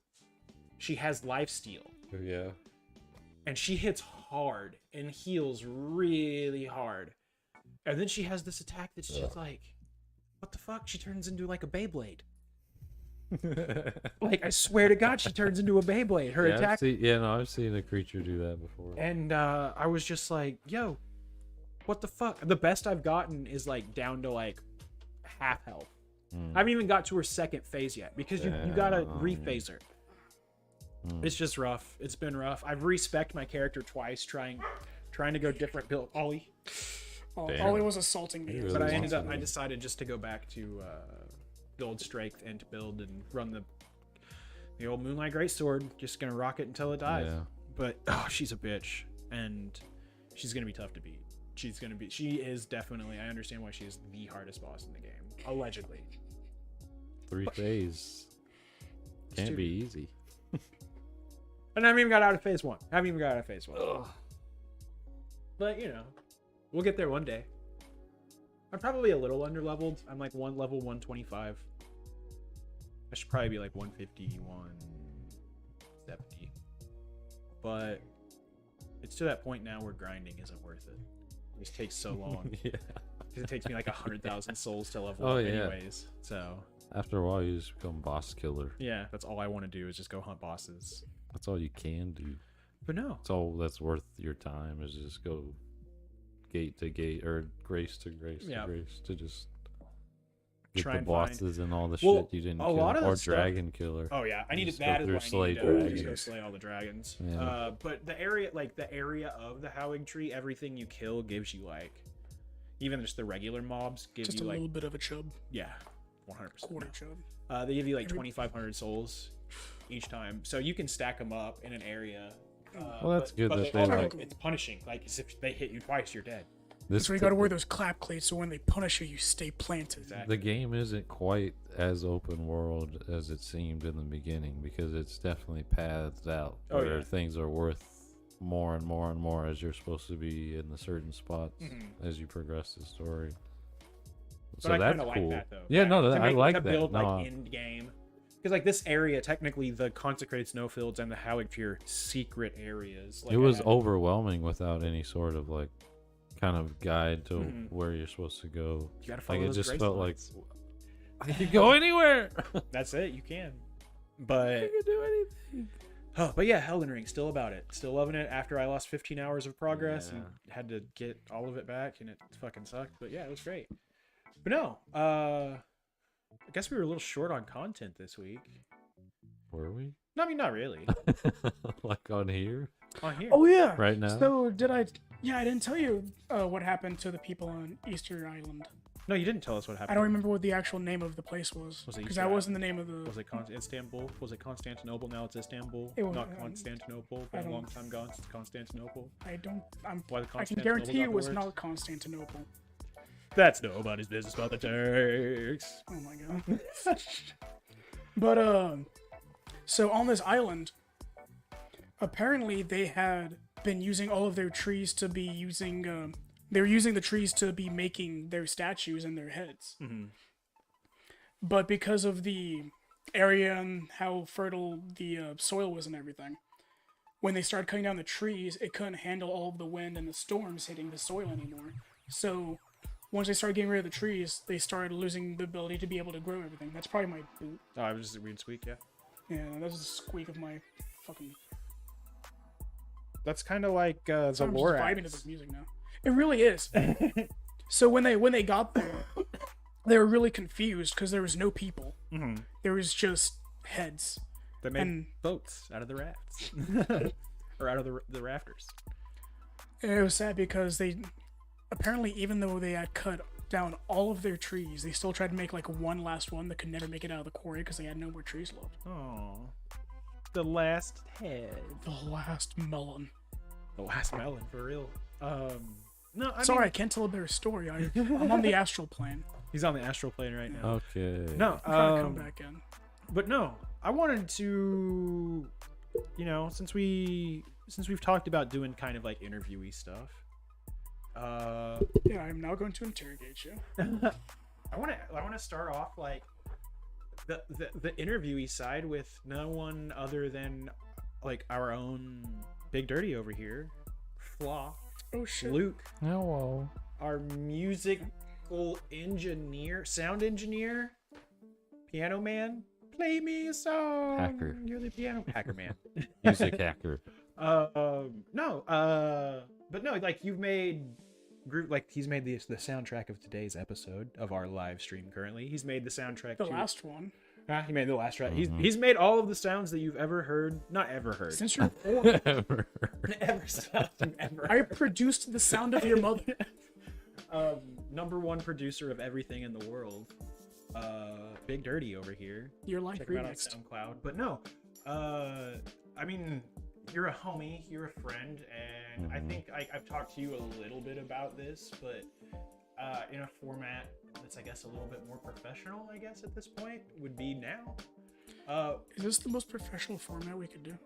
She has lifesteal. Yeah. And she hits hard and heals really hard. And then she has this attack that's just like, what the fuck? She turns into like a Beyblade. Like, I swear to God, she turns into a Beyblade. Her attack. I've seen a creature do that before. And I was just like, yo, what the fuck? The best I've gotten is like down to like half health. I haven't even got to her second phase yet because you gotta rephase her. It's just rough. It's been rough. I've respec'd my character twice, trying to go different build. Ollie. Damn. Ollie was assaulting me. Really But wants I to. decided just to go back to build strength and to build and run the old Moonlight Greatsword. Just gonna rock it until it dies. Yeah. But she's a bitch, and she's gonna be tough to beat. She is definitely. I understand why she is the hardest boss in the game, allegedly. 3 phase. Can't too- be easy. And I haven't even got out of phase 1. But, you know, we'll get there one day. I'm probably a little under-leveled. I'm like level 125. I should probably be like 150, 170. But it's to that point now where grinding isn't worth it. It just takes so long. Yeah. Because it takes me like 100,000 souls to level Oh, up yeah. anyways. So, After a while, you just become boss killer. yeah, that's all I want to do is just go hunt bosses. That's all you can do. But no. That's all that's worth your time is just go gate to gate or grace to grace Yeah. to grace to just get Try the and find- bosses and all the Well, shit you didn't a kill. lot of Or that stuff- dragon killer. Oh yeah, I needed Just go that. Is through what I slay need to do. dragons. Just go slay all the dragons. Yeah. But the area of the Howling Tree, everything you kill gives you like, even just the regular mobs give Just you a like, little bit of a chub, 100%. quarter chub. They give you like 2,500 souls each time, so you can stack them up in an area. Well, that's good that they also, like- it's punishing. Like, 'cause if they hit you twice, you're dead. This So you gotta wear those clap cleats so when they punish you, you stay planted. Exactly. The game isn't quite as open world as it seemed in the beginning because it's definitely pathed out Oh, where yeah. things are worth more and more and more as you're supposed to be in the certain spots Mhm. as you progress the story. So I that's kind of cool. like that though. Yeah, no, to I make, like to that. build No, like end game. Because like this area, technically, the consecrated snowfields and the Howigfjord secret areas. Like, it was overwhelming without any sort of like kind of guide to where you're supposed to go. You gotta follow Like it those just grace felt lines. like I could go anywhere. That's it. You can. But I could do anything. oh, but yeah, Elden Ring, still about it. Still loving it after I lost 15 hours of progress and had to get all of it back, and it fucking sucked. But yeah, it was great. But no, I guess we were a little short on content this week. Were we? No, I mean, not really. Like on here? On here. Oh yeah. Right now? So did I? Yeah, I didn't tell you what happened to the people on Easter Island. No, you didn't tell us what I happened. don't remember what the actual name of the place was. Was it Because Easter that wasn't the name of the. Was it Istanbul? Was it Constantinople? Now it's Istanbul. It was- Not Constantinople. I Been a don't- long time gone since Constantinople. I don't. Why the I can Constantinople guarantee it was afterwards? not Constantinople. That's nobody's business but the Turks. Oh my god. But so on this island, apparently they had been using all of their trees to be using. They were using the trees to be making their statues and their heads. Mm-hmm. But because of the area and how fertile the soil was and everything, when they started cutting down the trees, it couldn't handle all of the wind and the storms hitting the soil anymore. So once they started getting rid of the trees, they started losing the ability to be able to grow everything. That's probably my boot. Oh, I was just a weird squeak, yeah. Yeah, that was the squeak of my fucking. That's kind of like the I'm just Lorax. vibing to this music now. It really is. So when they got there, they were really confused because there was no people. Mm-hmm. There was just heads. They made And- boats out of the rafts. Or out of the rafters. And it was sad because they apparently, even though they had cut down all of their trees, they still tried to make like one last one that could never make it out of the quarry because they had no more trees left. Oh, the last head. The last melon. The last melon, for real. No, I Sorry, mean, I can't tell a better story. I'm on the astral plane. he's on the astral plane right now. Okay. No, I'm trying to come back in. but no, I wanted to, since we've talked about doing kind of like interviewee stuff. Yeah, I'm now going to interrogate you. I want to start off like the interviewee side with no one other than like our own Big Dirty over here, Flaw, Oh shit. Luke, Hello. our musical engineer, sound engineer, piano man. Play me a song. Hacker. You're the piano hacker man. Music hacker. But no, like you've made group, like he's made the soundtrack of today's episode of our live stream. Currently, he's made the soundtrack. The to, last one. he made the last track. Mhm. He's made all of the sounds that you've ever heard. Not ever heard. Since you're born, ever sound you've ever. I produced the sound of your mother. Number one producer of everything in the world. Big Dirty over here. Your life Check him out on remixed. SoundCloud. But no, I mean, you're a homie, you're a friend, and I think I've talked to you a little bit about this, but in a format that's, I guess, a little bit more professional, I guess, at this point, would be now. Is this the most professional format we could do?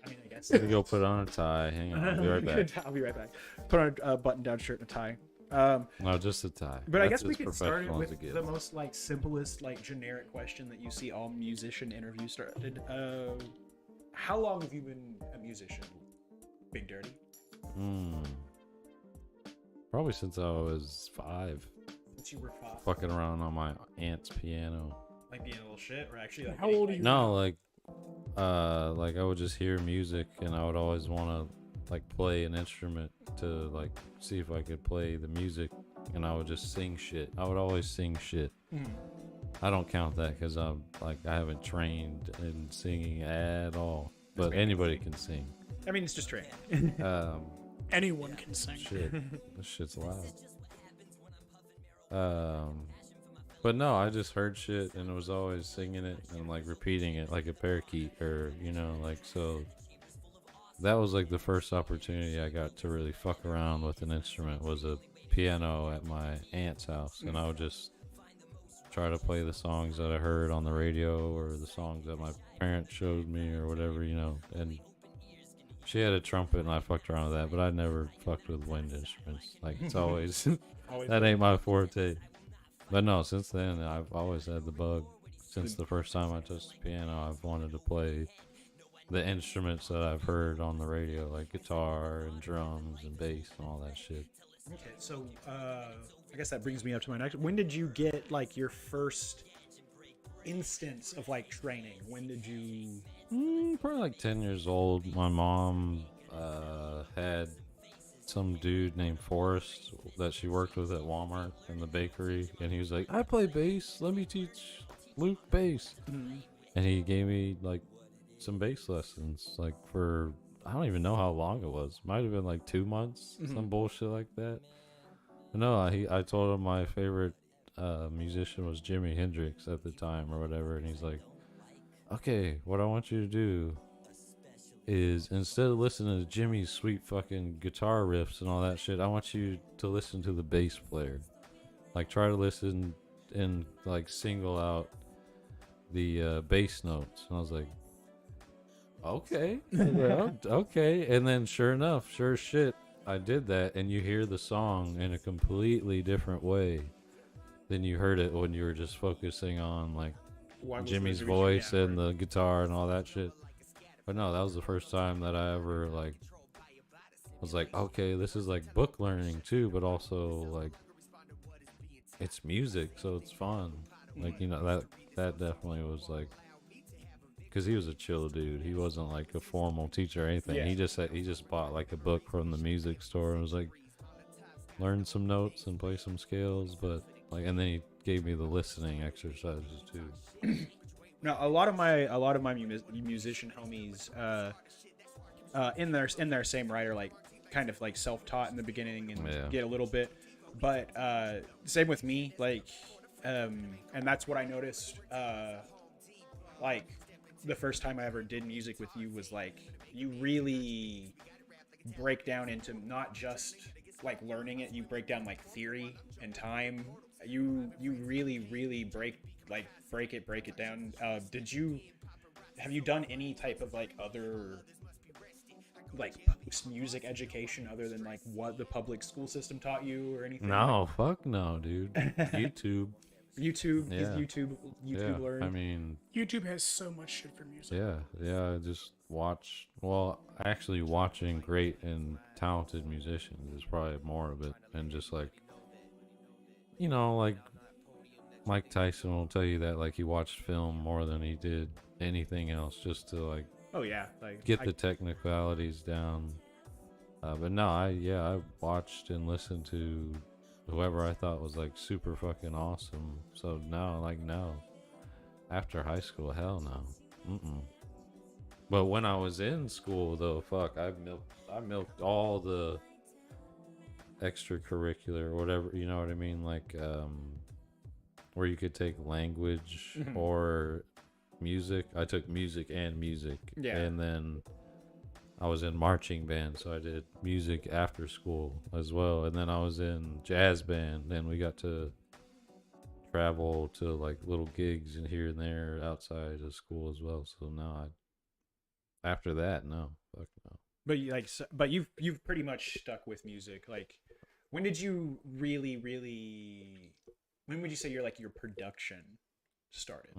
I mean, I guess. Let me go put on a tie. Hang on. I'll be right back. I'll be right back. Put on a button-down shirt and a tie. No, just a tie. But I That's guess we as could start it professional as with gets. the most like simplest, like generic question that you see all musician interviews started. How long have you been a musician, Big Dirty? Probably since I was 5. Since you were 5? Fucking around on my aunt's piano. Like being a little shit, or actually like How old are you? No, like I would just hear music and I would always want to like play an instrument to like see if I could play the music, and I would just sing shit. I would always sing shit. I don't count that because I haven't trained in singing at all. But anybody can sing. I mean, it's just training. Anyone can sing. Shit, this shit's loud. But no, I just heard shit and was always singing it and like repeating it like a parakeet, or like so. That was like the first opportunity I got to really fuck around with an instrument, was a piano at my aunt's house, and I would just try to play the songs that I heard on the radio or the songs that my parents showed me or whatever, and she had a trumpet and I fucked around with that, but I never fucked with wind instruments. Like, it's always, that ain't my forte. But no, since then I've always had the bug. Since the first time I touched the piano, I've wanted to play the instruments that I've heard on the radio, like guitar and drums and bass and all that shit. Okay, so I guess that brings me up to my next. When did you get like your first instance of like training? When did you? Probably like 10 years old. My mom had some dude named Forrest that she worked with at Walmart in the bakery, and he was like, I play bass, let me teach Luke bass. And he gave me like some bass lessons, like for I don't even know how long it was. Might have been like 2 months, some bullshit like that. But no, I told him my favorite musician was Jimi Hendrix at the time or whatever, and he's like, okay, what I want you to do is instead of listening to Jimmy's sweet fucking guitar riffs and all that shit, I want you to listen to the bass player. Like, try to listen and like single out the bass notes. And I was like, okay, well, okay. And then sure enough, sure as shit, I did that, and you hear the song in a completely different way than you heard it when you were just focusing on like Jimmy's voice and the guitar and all that shit. But no, that was the first time that I ever like was like, okay, this is like book learning too, but also like it's music, so it's fun. Like, you know, that definitely was like, because he was a chill dude. He wasn't like a formal teacher or anything. Yeah. He just bought like a book from the music store and was like, learn some notes and play some scales, but like, and then he gave me the listening exercises too. Now, a lot of my musician homies, in their same writer, like kind of like self-taught in the beginning and get a little bit, but same with me, like, and that's what I noticed. Like the first time I ever did music with you was like you really break down into not just like learning it, you break down like theory and time. You really break it down. Have you done any type of like other like post music education other than like what the public school system taught you or anything? No, fuck no, dude. YouTube. Is YouTube learn? I mean, YouTube has so much shit for music. I just watch. Well, actually, watching great and talented musicians is probably more of it, and just like, you know, like Mike Tyson will tell you that like he watched film more than he did anything else, just to like get the technicalities down. But no, I watched and listened to whoever I thought was like super fucking awesome. So now, like, no, after high school, hell no. But when I was in school though, fuck, I milked all the extracurricular or whatever, you know what I mean, like where you could take language or music. I took music, and then I was in marching band, so I did music after school as well. And then I was in jazz band, and we got to travel to like little gigs and here and there outside of school as well. So now after that, no, fuck no. But you've pretty much stuck with music. Like, when did you really when would you say your production started?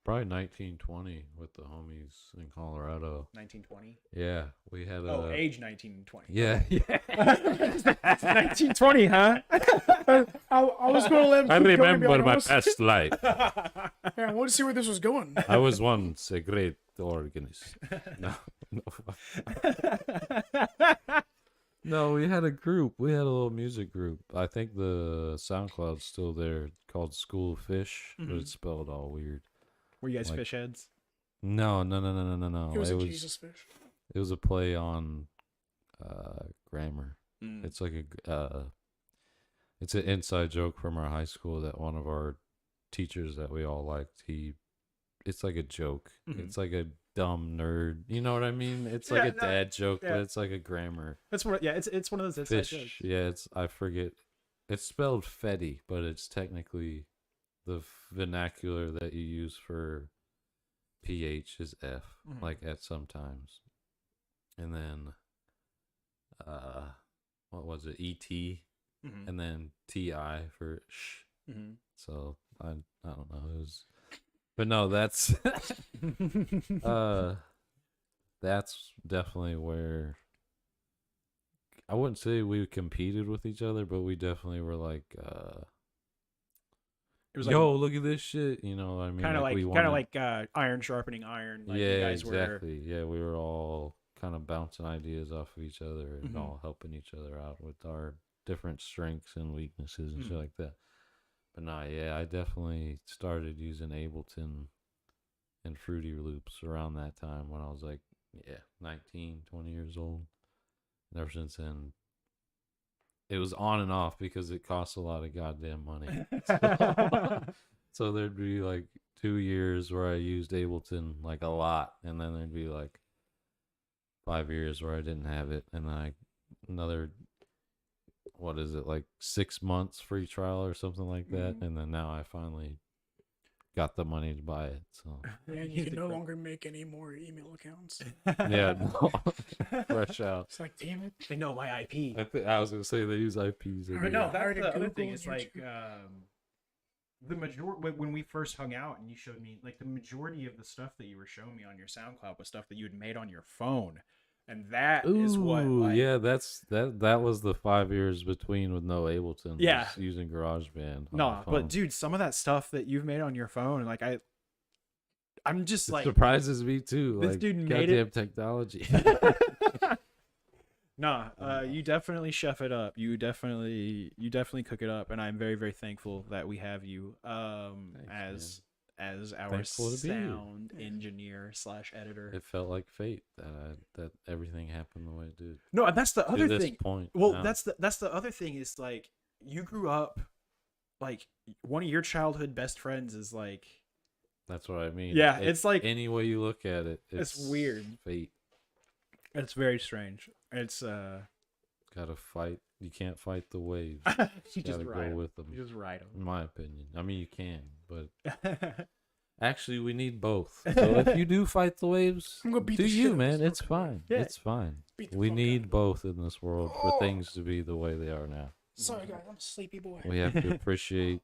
Probably 1920 with the homies in Colorado. 1920? Yeah, we had age 1920. Yeah. 1920, huh? I was going to let him I keep going, remember be like, my past life. Yeah, I want to see where this was going. I was once a great organist. No. No, we had a group. We had a little music group. I think the SoundCloud's still there, called School of Fish, but it's spelled all weird. Were you guys fish heads? No. It was a Jesus fish. It was a play on grammar. It's like it's an inside joke from our high school that one of our teachers that we all liked, it's like a joke. It's like a dumb nerd. You know what I mean? It's like a dad joke, but it's like a grammar. It's one of those inside Fish. jokes. Yeah, I forget. It's spelled Fetty, but it's technically the vernacular that you use for PH is F, like at sometimes. And then what was it? ET. and then TI for sh. Mm-hmm. So I don't know. It was, but no, that's that's definitely where I wouldn't say we competed with each other, but we definitely were like, It was yo, look at this shit. You know what I mean? kind of like we kind of wanted- like iron sharpening iron. Like yeah, you guys exactly. Yeah, we were all kind of bouncing ideas off of each other and Mhm. all helping each other out with our different strengths and weaknesses and shit Mhm. like that. But nah, yeah, I definitely started using Ableton and Fruity Loops around that time when I was like, 19, 20 years old. And ever since then, it was on and off because it costs a lot of goddamn money. So there'd be like 2 years where I used Ableton like a lot, and then there'd be like 5 years where I didn't have it, and then another, what is it, like 6 months free trial or something like that, and then now I finally got the money to buy it. So And you can no longer make any more email accounts. yeah, no. Fresh out. It's like, damn it. They know my IP. I was gonna say they use IPs. I But know. no, that's already the other Googled thing. Is like YouTube. the majority when we first hung out and you showed me like the majority of the stuff that you were showing me on your SoundCloud was stuff that you had made on your phone, and that is what. Like, yeah, that was the 5 years between with no Ableton. Yeah. was using GarageBand. on no, my phone. but dude, some of that stuff that you've made on your phone, like I'm just it like, surprises me too. this Like, dude made goddamn it- technology. nah, you definitely chef it up. You definitely cook it up, and I'm very, very thankful that we have you Thanks, as our Thankful to be here. sound engineer / editor. It felt like fate that everything happened the way it did. No, and that's the To other this thing. point. Well, now. that's the other thing is like you grew up like one of your childhood best friends is like That's what I mean. Yeah, it's like- any way you look at it, It's weird. Fate. it's very strange. It's Gotta fight. You can't fight the waves. you just Gotta ride go 'em. with them. You just ride In my opinion. I mean, you can, but them. actually, we need both. So if you do fight the waves, I'm gonna beat do the shit you, out of man? this It's motherfucker. fine. Yeah. It's fine. Beat the We fuck out need of it. both in this world for things to be the way they are now. Sorry, guys. I'm a sleepy boy. We have to appreciate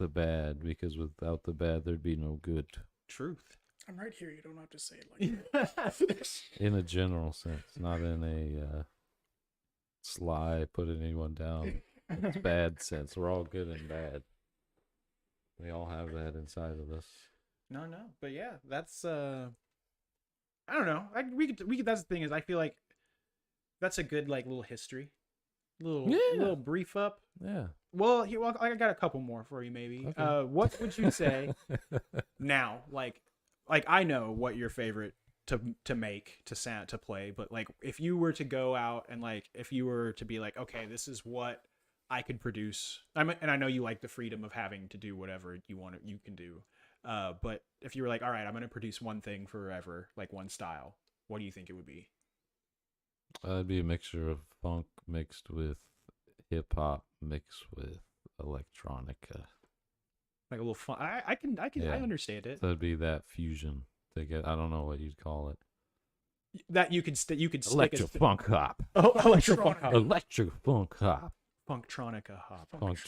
the bad, because without the bad, there'd be no good. Truth. I'm right here. You don't have to say it like that. In a general sense, not in a sly, putting anyone down. It's bad sense. We're all good and bad. We all have that inside of us. No, but yeah, that's I don't know. We could. That's the thing is, I feel like that's a good like little history, little brief up. Yeah. Well, I got a couple more for you, maybe. Okay. What would you say now? Like I know what your favorite to make to play, but like if you were to go out and like if you were to be like, okay, this is what I could produce. And I know you like the freedom of having to do whatever you want. You can do. But if you were like, all right, I'm gonna produce one thing forever, like one style, what do you think it would be? It'd be a mixture of funk mixed with hip hop mixed with electronica. Like a little fun. I can Yeah. I understand it. So it'd be that fusion to get. I don't know what you'd call it. That you could stick Electro funk hop. Oh, electro funk hop. Electric funk hop. Funktronica hop. Funk.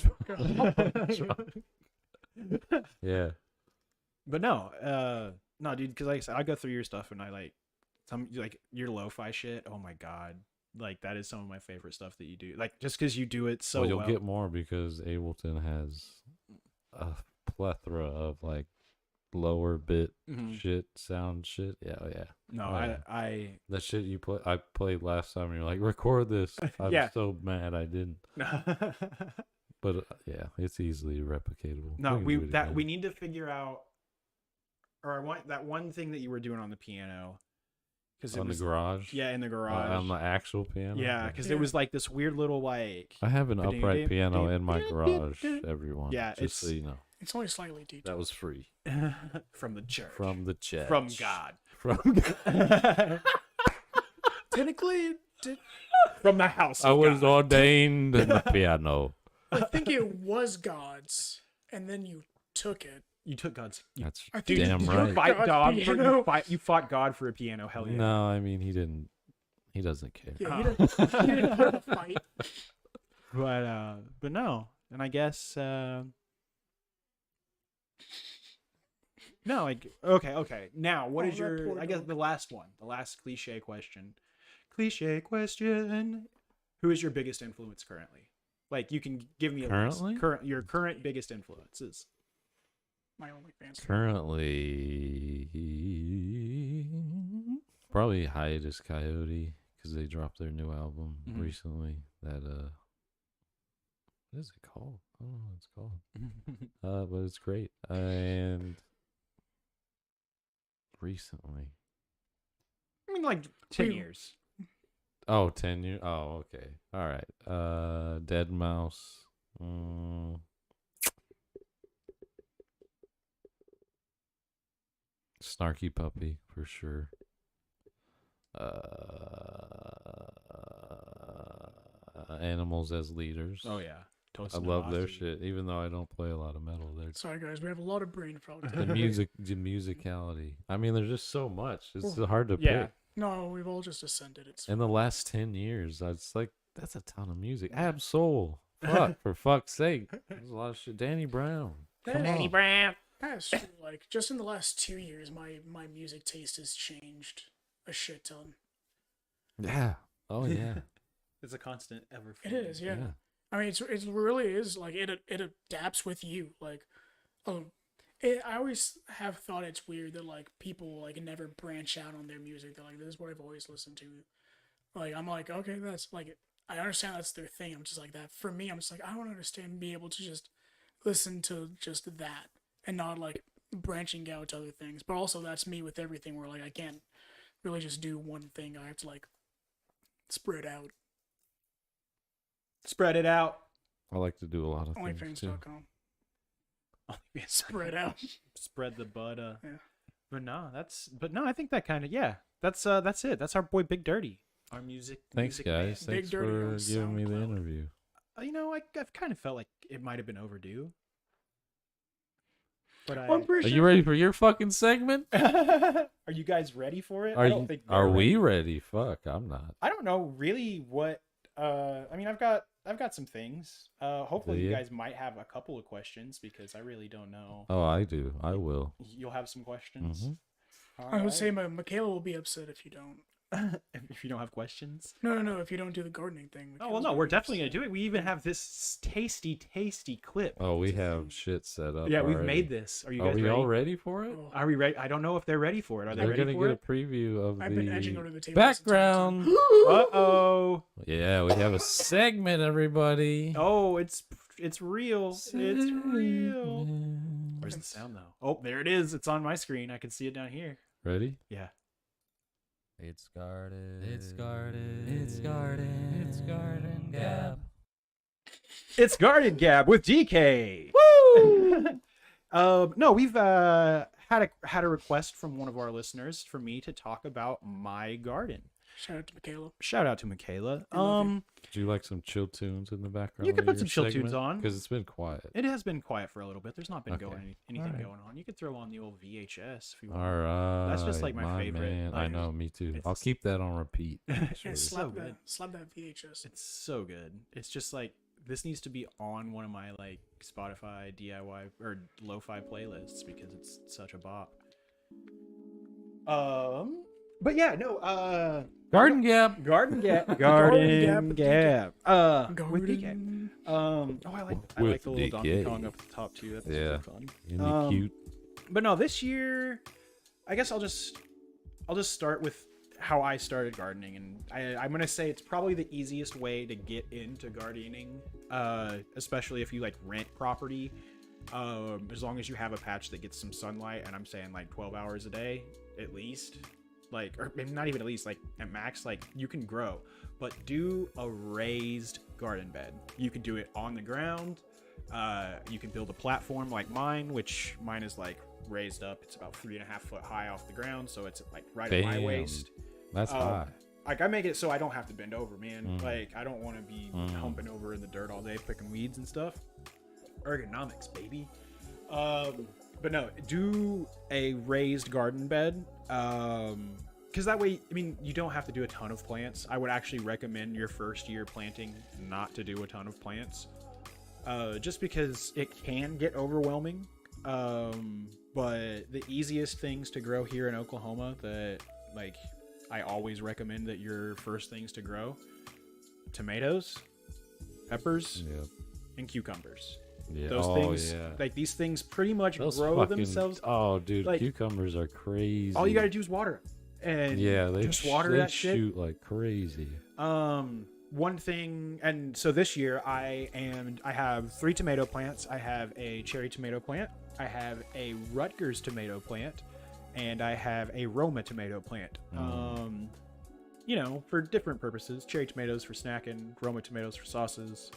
Yeah. But no, dude, because like I said, I go through your stuff and I like some like your lo-fi shit. Oh my god, like that is some of my favorite stuff that you do. Like just because you do it so Well, you'll well. get more because Ableton has a plethora of like lower bit Mhm. shit, sound shit. Yeah, oh, yeah. No, Oh, yeah. I That shit I played last time. And you're like, record this. I'm Yeah. so mad I didn't. But yeah, it's easily replicatable. no, can we do it that again. we need to figure out. Or I want that one thing that you were doing on the piano, because it on was the garage. yeah in the garage. On the actual piano. Yeah, because Yeah. it was like this weird little like I have an Ba-ding-ding, upright piano in my ding-ding, garage. ding-ding. Everyone. Yeah, just so it's- you know, It's only slightly detailed. that was free from the church, from the church. from God. From Technically, from the house. I of was God. ordained in the piano. I think it was God's, and then you took it. You took God's. That's I think Dude, damn you you right. fight God's God. piano. You fought God for a piano. Hell yeah. No, I mean he didn't. He doesn't care. Yeah, Oh. you didn't put up a fight. But no. And I guess no, like okay. Now, what is your I guess the last one, the last cliche question. Cliche question. Who is your biggest influence currently? Like you can give me a Currently? list. Your current biggest influences. My OnlyFans. Currently, probably Hiatus Coyote because they dropped their new album recently. That what is it called? I don't know what it's called. But it's great. And recently, I mean, like 10 years. oh, 10 years. Oh, okay. All right. Dead Mouse. Snarky Puppy for sure. Animals as leaders. Oh yeah, I love their shit, even though I don't play a lot of metal. Sorry guys, we have a lot of brain fog. The musicality. I mean, there's just so much. It's hard to Yeah. pick. No, we've all just ascended. It's In the last 10 years, it's like that's a ton of music. Absol. Fuck, for fuck's sake. There's a lot of shit. Danny Brown. Come on. Brown. that's true. Like just in the last 2 years, my music taste has changed a shit ton. Yeah. Oh yeah. It's a constant ever. It is, yeah. I mean, it really is like it adapts with you. Like, I always have thought it's weird that like people like never branch out on their music. They're like, this is what I've always listened to. Like, I'm like, okay, that's like, I understand that's their thing. I'm just like that. For me, I'm just like, I don't understand being able to just listen to just that and not like branching out to other things. But also, that's me with everything. Where like I can't really just do one thing. I have to like spread out. Spread it out. I like to do a lot of things too. OnlyFans.com. Spread out. Spread the butter. Yeah. But no, I think that kind of that's it. That's our boy Big Dirty. Our music. Thanks, music guys. man. Thanks for giving me the interview. You know, I've kind of felt like it might have been overdue. But Are you ready for your fucking segment? Are you guys ready for it? Are we ready? Fuck, I'm not. I don't know really what. I mean, I've got some things. Hopefully you guys might have a couple of questions because I really don't know. Oh, I do. I will. You'll have some questions. I would say Michaela will be upset if you don't. If you don't have questions. No. If you don't do the gardening thing. Oh well, no, we're definitely gonna do it. We even have this tasty clip. Oh, we have shit set up. Yeah, we've already. made this. Are you guys ready? all ready for it? Are we ready? I don't know if they're ready for it. Are they ready for it? We're gonna get a preview of I've been edging under the table background. Uh-oh. Yeah, we have a segment, everybody. Oh, it's real. It's real. Where's the sound though? Oh, there it is. It's on my screen. I can see it down here. Ready? Yeah. It's garden gab. It's Garden Gab with DK. Woo! No, we've had a request from one of our listeners for me to talk about my garden. Shout out to Michaela. Shout out to Michaela. Do you like some chill tunes in the background? You can put some chill tunes on because it's been quiet. It has been quiet for a little bit. There's not been anything right. going on. You could throw on the old VHS if you want. All right, That's just like my favorite. Man. Like, I know, me too. I'll keep that on repeat. Yeah, so good. Slap that VHS. It's so good. It's just like this needs to be on one of my like Spotify DIY or lo-fi playlists because it's such a bop. But yeah, no. Garden Gap. With DK. I like the little Donkey Kong up the top too. That's super fun. Isn't he cute? But no, this year, I guess I'll just start with how I started gardening, and I'm gonna say it's probably the easiest way to get into gardening, especially if you like rent property. As long as you have a patch that gets some sunlight, and I'm saying like 12 hours a day at least. Like, or maybe not even at least, like at max, like you can grow, but do a raised garden bed. You can do it on the ground. You can build a platform like mine, which mine is like raised up. It's about 3.5 foot high off the ground, so it's like right at my waist. That's high. Like I make it so I don't have to bend over, man. Like I don't want to be humping over in the dirt all day picking weeds and stuff. Ergonomics, baby. But no, do a raised garden bed. because that way, I mean, you don't have to do a ton of plants. I would actually recommend your first year planting not to do a ton of plants, just because it can get overwhelming. But the easiest things to grow here in Oklahoma that, like, I always recommend that your first things to grow: tomatoes, peppers, and cucumbers. Yeah. Those things, like, these things pretty much grow themselves. Oh, dude, like, cucumbers are crazy. All you gotta do is water them. And they just water that shit. Shoot like crazy. One thing, and so this year I have 3 tomato plants. I have a cherry tomato plant, I have a Rutgers tomato plant, and I have a Roma tomato plant. You know, for different purposes. Cherry tomatoes for snacking, Roma tomatoes for sauces,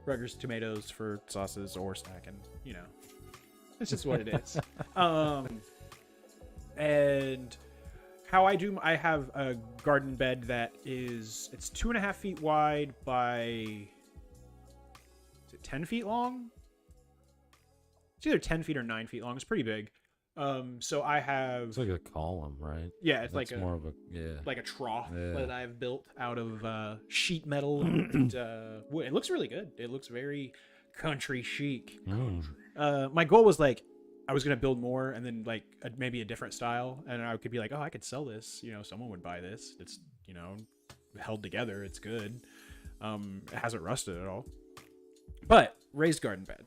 Rutgers tomatoes for sauces or snacking. You know, it's just what it is. And how I have a garden bed that it's 2.5 feet wide by, is it 10 feet long? It's either 10 feet or 9 feet long. It's pretty big. So I have, it's like a column, right? Yeah, it's That's like more of a like a trough that I've built out of sheet metal and wood. It looks really good. It looks very country chic. My goal was, like, I was gonna build more and then, like, maybe a different style, and I could be like, oh, I could sell this. You know, someone would buy this. It's, you know, held together. It's good. It hasn't rusted at all. But raised garden bed.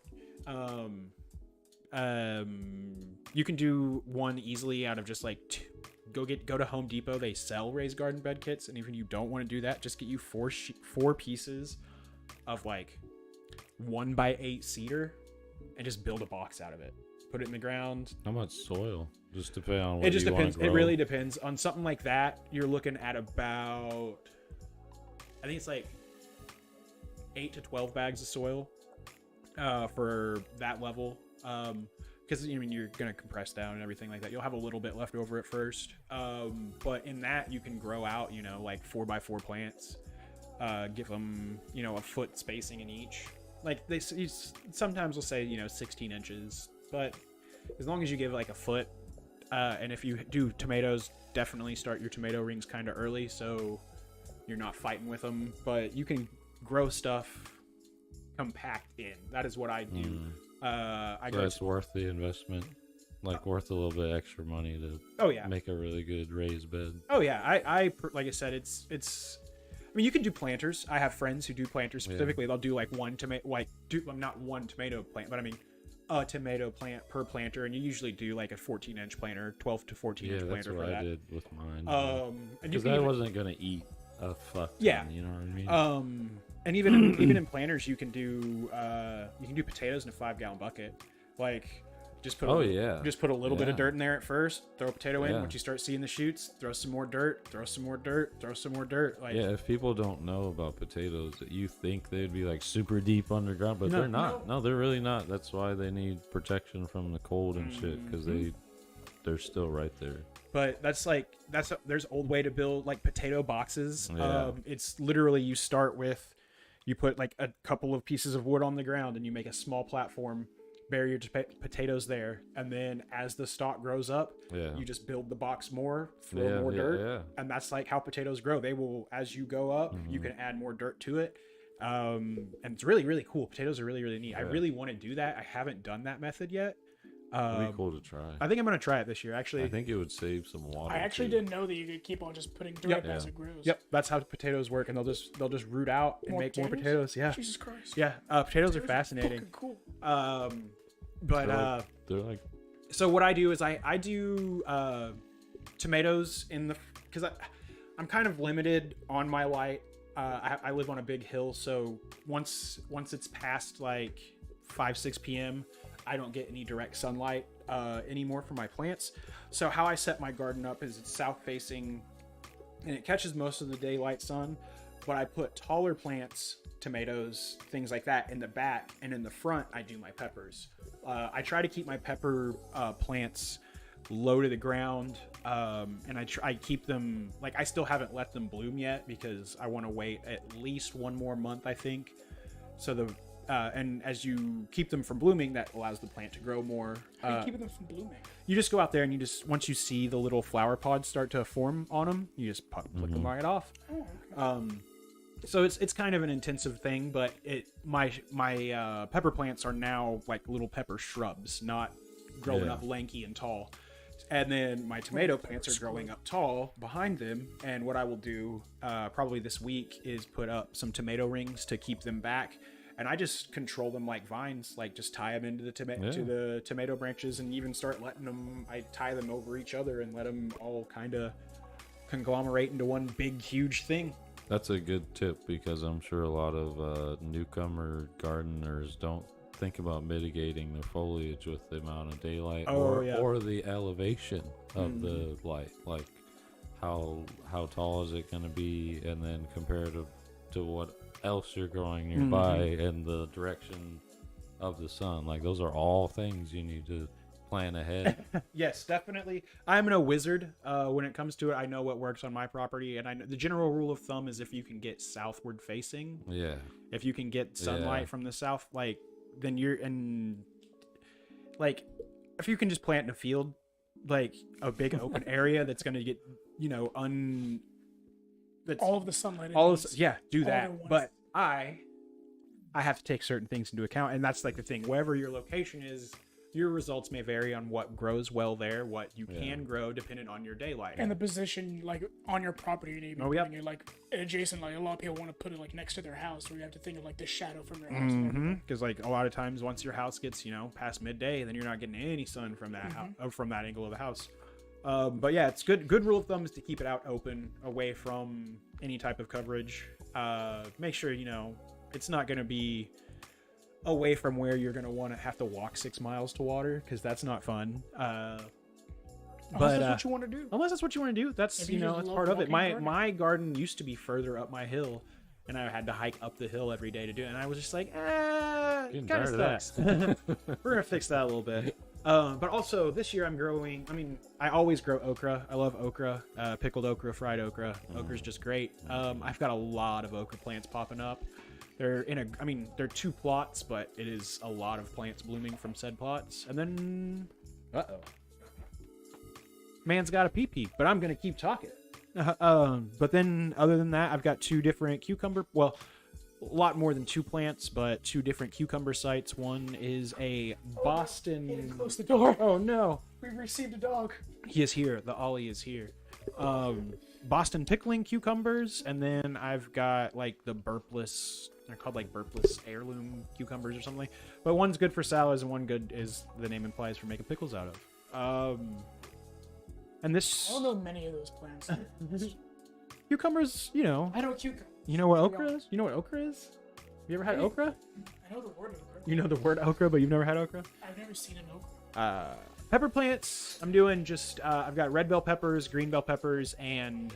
You can do one easily out of just, like, go to Home Depot. They sell raised garden bed kits, and even if you don't want to do that, just get you 4 pieces of, like, 1x8 cedar and just build a box out of it. Put it in the ground. How much soil? Just depending on what it just you depends. want to grow. It really depends on something like that. You're looking at about, I think it's like 8 to 12 bags of soil for that level. Because, I mean, you're gonna compress down and everything like that. You'll have a little bit left over at first. But in that, you can grow out, you know, like 4x4 plants. Give them, you know, a foot spacing in each. Like, sometimes will say, you know, 16 inches. But as long as you give, like, a foot, and if you do tomatoes, definitely start your tomato rings kind of early so you're not fighting with them. But you can grow stuff compact in. That is what I do. That's worth the investment. Like, worth a little bit extra money to make a really good raised bed. Oh, yeah. I like I said, it's I mean, you can do planters. I have friends who do planters specifically. They'll do, like, not one tomato plant, but I mean a tomato plant per planter, and you usually do, like, a 14-inch planter, 12 to 14-inch planter for that. Yeah, that's what I did with mine. Because I wasn't gonna eat a fuck ton, you know what I mean? And even in planters, you can do potatoes in a 5-gallon bucket. Like, just put a little bit of dirt in there at first, throw a potato in. Once you start seeing the shoots, throw some more dirt, throw some more dirt, throw some more dirt. Like, yeah, if people don't know about potatoes, you think they'd be, like, super deep underground, but they're not. No, they're really not. That's why they need protection from the cold and shit, because they're still right there. But there's old way to build, like, potato boxes. It's literally, you put, like, a couple of pieces of wood on the ground, and you make a small platform, bury your potatoes there, and then as the stalk grows up, you just build the box more, throw more dirt, and that's, like, how potatoes grow. They will, as you go up, you can add more dirt to it, and it's really, really cool. Potatoes are really, really neat. I really want to do that. I haven't done that method yet. It'd be cool to try. I think I'm gonna try it this year. Actually, I think it would save some water. I actually didn't know that you could keep on just putting dirt as it grows. Yep, that's how potatoes work, and they'll just root out and make more potatoes. Yeah. Jesus Christ. Yeah, potatoes are fascinating. Cool. But they're like. So what I do is I do tomatoes because I'm kind of limited on my light. I live on a big hill, so once it's past, like, 5-6 p.m. I don't get any direct sunlight anymore from my plants. So how I set my garden up is it's south facing, and it catches most of the daylight sun, but I put taller plants, tomatoes, things like that, in the back, and in the front I do my peppers. I try to keep my pepper plants low to the ground, and I keep them, like, I still haven't let them bloom yet because I want to wait at least one more month, I think. So and as you keep them from blooming, that allows the plant to grow more. How are you keeping them from blooming? You just go out there and you just, once you see the little flower pods start to form on them, you just flick them right off. Oh, okay. So it's kind of an intensive thing, but my pepper plants are now like little pepper shrubs, not growing up lanky and tall. And then my tomato plants are growing up tall behind them. And what I will do probably this week is put up some tomato rings to keep them back. And I just control them like vines, like just tie them into the tomato branches, and even start letting them. I tie them over each other and let them all kind of conglomerate into one big, huge thing. That's a good tip, because I'm sure a lot of newcomer gardeners don't think about mitigating their foliage with the amount of daylight or the elevation of the light. Like how tall is it going to be, and then comparative to what else you're growing nearby and the direction of the sun. Like those are all things you need to plan ahead. Yes, definitely. I'm no wizard when it comes to it. I know what works on my property, and I know the general rule of thumb is if you can get southward facing, if you can get sunlight from the south, like then you're in, like if you can just plant in a field, like a big open area that's going to get that's all of the sunlight. Do that. But I have to take certain things into account, and that's like the thing. Wherever your location is, your results may vary on what grows well there, what you can grow depending on your daylight. And the position, like, on your property, you need to be putting it, like, adjacent. Like, a lot of people want to put it, like, next to their house, where you have to think of, like, the shadow from their house. Because, like, a lot of times, once your house gets, past midday, then you're not getting any sun from that from that angle of the house. But yeah, it's good rule of thumb is to keep it out open, away from any type of coverage. Make sure, it's not going to be away from where you're going to want to have to walk 6 miles to water, because that's not fun. Unless that's what you want to do. Unless that's what you want to do. That's, that's part of it. My garden used to be further up my hill, and I had to hike up the hill every day to do it. And I was just like, kind of sucks. We're going to fix that a little bit. But also this year I'm growing, I always grow okra. I love okra, pickled okra, fried okra. Okra's just great. I've got a lot of okra plants popping up. They're they're 2 plots, but it is a lot of plants blooming from said plots. And then, man's got a pee-pee, but I'm going to keep talking. But then other than that, I've got 2 different a lot more than 2 plants, but 2 different cucumber sites. One is a Boston. Close the door. Oh no! We've received a dog. He is here. The Ollie is here. Boston pickling cucumbers, and then I've got like the burpless. They're called like burpless heirloom cucumbers or something. But one's good for salads, and one good is the name implies for making pickles out of. And this. I don't know many of those plants. Cucumbers, I know cucumber. You know what okra is? You know what okra is? Have you ever had okra? I know the word okra. You know the word okra, but you've never had okra? I've never seen an okra. Pepper plants, I'm doing just, I've got red bell peppers, green bell peppers, and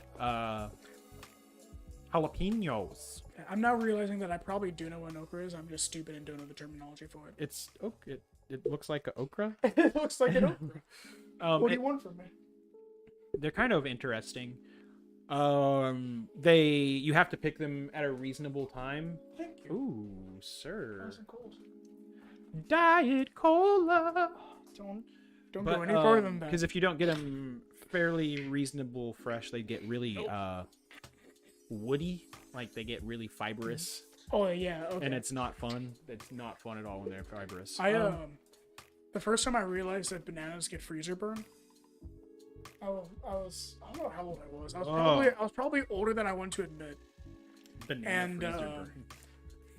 jalapenos. I'm now realizing that I probably do know what an okra is. I'm just stupid and don't know the terminology for it. It's okra. It looks like an okra. It looks like an okra. What do you want from me? They're kind of interesting. You have to pick them at a reasonable time. Thank you. Ooh, sir. Nice and cold. Diet cola. Don't go any further than that. Because if you don't get them fairly reasonable fresh, they get really woody. Like they get really fibrous. Oh yeah, okay. And it's not fun. It's not fun at all when they're fibrous. The first time I realized that bananas get freezer burn, I don't know how old I was. I was probably older than I want to admit. Banana freezer burn.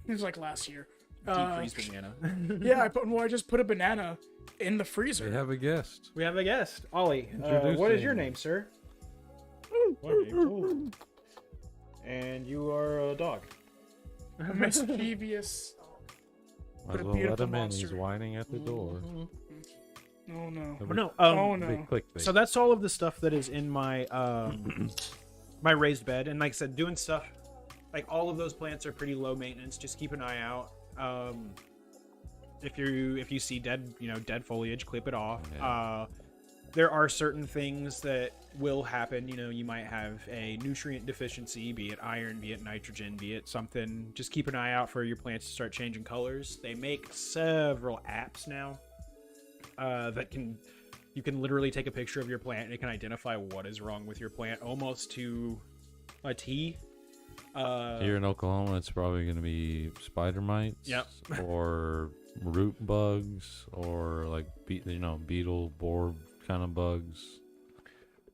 It was like last year. Deep freeze banana. Yeah, I just put a banana in the freezer. We have a guest. We have a guest, Ollie. What is your name, sir? And you are a dog. A mischievous. Might as well let him in. He's whining at the door. Oh no. Oh no. Big clickbait. So that's all of the stuff that is in my my raised bed, and like I said, doing stuff like all of those plants are pretty low maintenance. Just keep an eye out. If you see dead foliage, clip it off. Yeah. there are certain things that will happen. You know, you might have a nutrient deficiency, be it iron, be it nitrogen, be it something. Just keep an eye out for your plants to start changing colors. They make several apps now that you can literally take a picture of your plant and it can identify what is wrong with your plant almost to a T. Here in Oklahoma, it's probably going to be spider mites. Yep. Or root bugs, or like beetle, borer kind of bugs.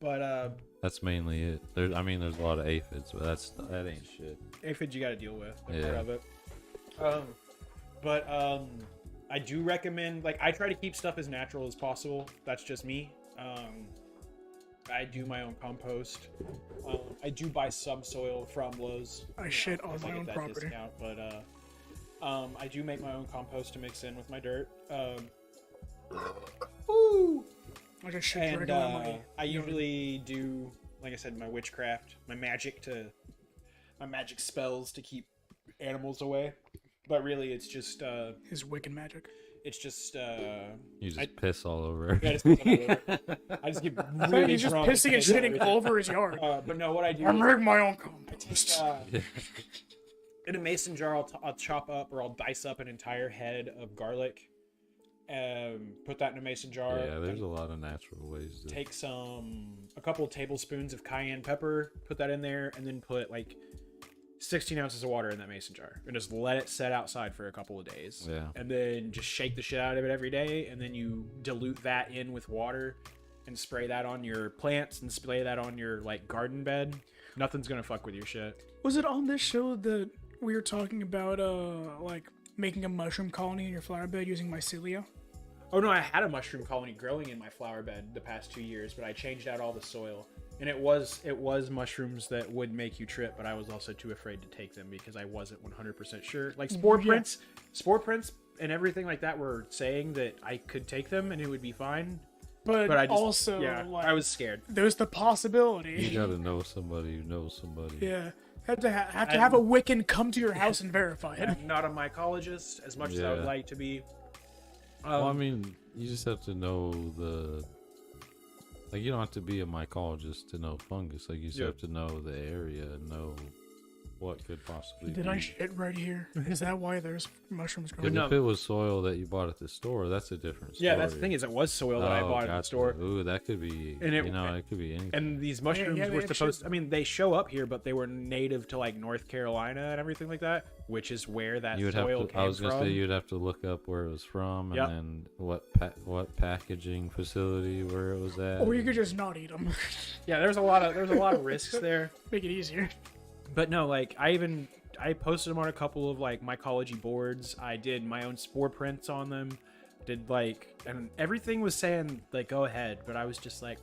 But that's mainly it. There's a lot of aphids, but that ain't shit. aphids you got to deal with. That's Yeah. part of it. But I do recommend, like, I try to keep stuff as natural as possible. That's just me. I do my own compost. I do buy some soil from Lowe's. I shit on because I my get own that property. discount, but I do make my own compost to mix in with my dirt. Woo! I just shit And directly on my. I usually do, like I said, my witchcraft, my magic spells to keep animals away. But really, it's just His wicked magic. it's just You just piss all over. yeah, just piss all over. I just get really He's just drunk pissing and piss shitting everything. all over his yard. But no, what I do I'm is making my own I take, compost. in a mason jar, I'll chop up or I'll dice up an entire head of garlic. Put that in a mason jar. Yeah, there's and a lot of natural ways to take a couple tablespoons of cayenne pepper, put that in there, and then put like 16 ounces of water in that mason jar and just let it set outside for a couple of days. Yeah. And then just shake the shit out of it every day, and then you dilute that in with water and spray that on your plants and spray that on your like garden bed. Nothing's gonna fuck with your shit. Was it on this show that we were talking about, like making a mushroom colony in your flower bed using mycelia? Oh no, I had a mushroom colony growing in my flower bed the past 2 years, but I changed out all the soil. And it was mushrooms that would make you trip, but I was also too afraid to take them because I wasn't 100% sure. Like spore prints and everything like that were saying that I could take them and it would be fine. But But I just also, like, I was scared. there's the possibility. You gotta know somebody who knows somebody. Yeah. Have to have a Wiccan come to your house and verify it. I'm not a mycologist as much as I would Yeah. like to be. Well, I mean, you just have to know you don't have to be a mycologist to know fungus. Like, you just Yeah. have to know the area and know what could possibly Did be. I shit right here? Is that why there's mushrooms growing? Because No. if it was soil that you bought at the store, that's a different story. Yeah, that's the thing is it was soil that I bought at the gotcha. store. Ooh, that could be, And it- it could be anything. And these mushrooms yeah, they were had supposed shit. I mean, they show up here, but they were native to like North Carolina and everything like that, which is where that You would have soil to. came I was gonna from. say you'd have to look up where it was from and Yep. then what packaging facility where it was at. Or you could just not eat them. Yeah, there's a lot of risks there. Make it easier. But no, like I posted them on a couple of like mycology boards. I did my own spore prints on them. Did and everything was saying like go ahead, but I was just like,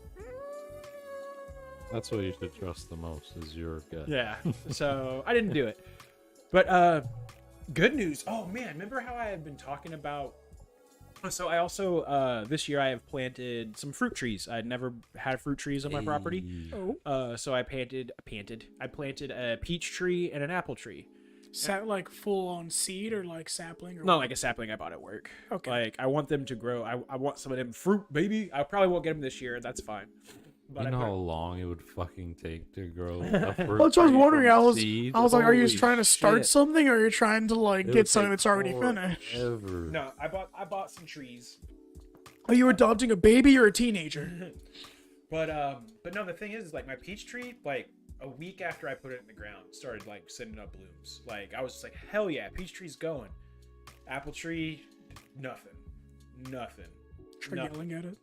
That's what you should trust the most is your gut. yeah. So I didn't do it. But good news. Oh man, remember how I had been talking about? So I also this year I have planted some fruit trees. I'd never had fruit trees on my property. Oh. So I planted a peach tree and an apple tree. Like full on seed or like sapling? Or Not like a sapling I bought at work. Okay. Like I want them to grow. I want some of them fruit, baby. I probably won't get them this year. That's fine. But You I know put- how long it would fucking take to grow a fruit Well, that's what I was tree wondering. from I was seed? like, are you just Holy trying to start shit. something, or are you trying to like It get would something take that's already finished? forever. No, I bought some trees. Are you adopting a baby or a teenager? But no, the thing is like my peach tree, like a week after I put it in the ground, started like sending up blooms. Like I was just like, hell yeah, peach tree's going. Apple tree, nothing. Try Nothing. yelling at it.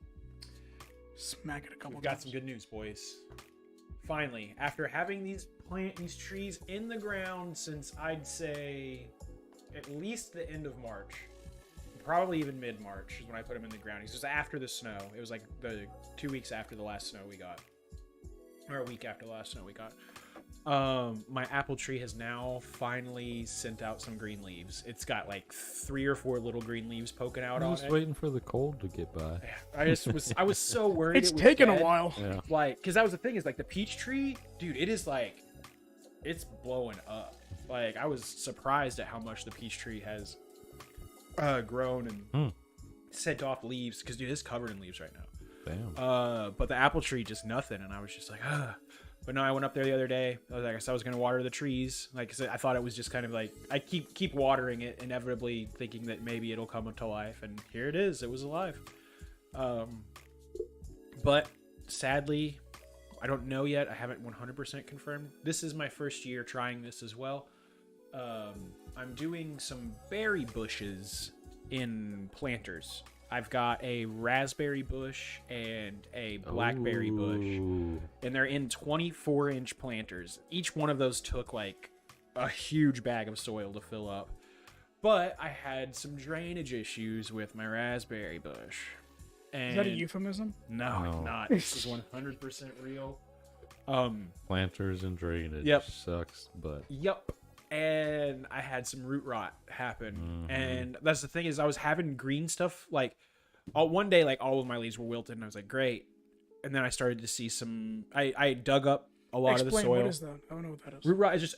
Smack it a couple We've got times. some good news, boys. Finally, after having these trees in the ground since I'd say at least the end of March, probably even mid-March is when I put them in the ground. It's just after the snow. It was like the 2 weeks after the last snow we got, or a week after the last snow we got. My apple tree has now finally sent out some green leaves. It's got like 3 or 4 little green leaves poking out I'm on just it. waiting for the cold to get by. I was so worried. It's it was taken a dead. while. Yeah. Like, because that was the thing is like the peach tree, dude, it is like, it's blowing up. Like, I was surprised at how much the peach tree has grown and sent off leaves. Because dude, it's covered in leaves right now. Damn. But the apple tree just nothing, and I was just like, ugh. But no, I went up there the other day. I guess I was gonna water the trees. Like I said, I thought it was just kind of like I keep watering it, inevitably thinking that maybe it'll come to life, and here it is. It was alive. But sadly, I don't know yet. I haven't 100% confirmed. This is my first year trying this as well. I'm doing some berry bushes in planters. I've got a raspberry bush and a blackberry bush, and they're in 24-inch planters. Each one of those took like a huge bag of soil to fill up. But I had some drainage issues with my raspberry bush. And Is that a euphemism? No, No. it's not. This is 100% real. Planters and drainage. Yep. Sucks, but Yep. And I had some root rot happen. And that's the thing is I was having green stuff like one day like all of my leaves were wilted and I was like, great. And then I started to see some I dug up a lot of the soil. What is that? I don't know what that is. Root rot is just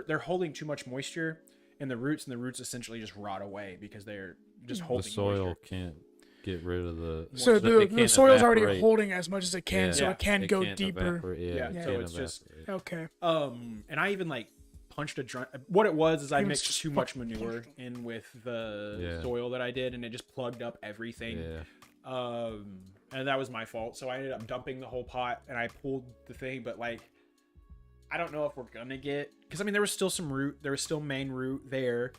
they're holding too much moisture in the roots, and the roots essentially just rot away because they're just the holding soil moisture. can't get rid of the. So it the can't soil's already evaporate. holding as much as it can, so Yeah. it can go can't deeper. evaporate, Yeah, Yeah, it so can't it's just- evaporate. Okay. And I even like punched a drum. What it was is I Even mixed too much manure in with the Yeah. soil that I did, and it just plugged up everything. Yeah. And that was my fault. So I ended up dumping the whole pot, and I pulled the thing. But like, I don't know if we're gonna get because I mean there was still some root, there was still main root there,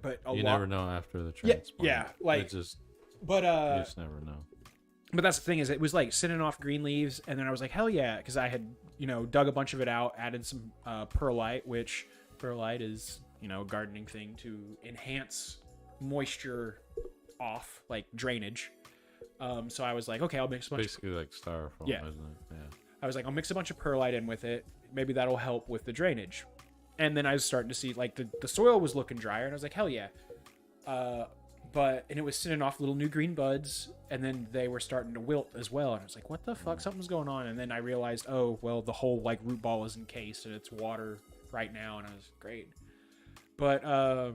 but You never know after the Yeah, transplant. yeah, like- It just But you just never know. But that's the thing is it was like sitting off green leaves, and then I was like, hell yeah, because I had dug a bunch of it out, added some perlite, which perlite is a gardening thing to enhance moisture off like drainage. So I was like, okay, I'll mix a bunch. Basically like styrofoam, Yeah. isn't it? Yeah. I was like, I'll mix a bunch of perlite in with it. Maybe that'll help with the drainage. And then I was starting to see like the soil was looking drier, and I was like, hell yeah. And it was sending off little new green buds, and then they were starting to wilt as well. And I was like, what the fuck? Something's going on. And then I realized, oh, well, the whole like root ball is encased and it's water right now. And I was great. But I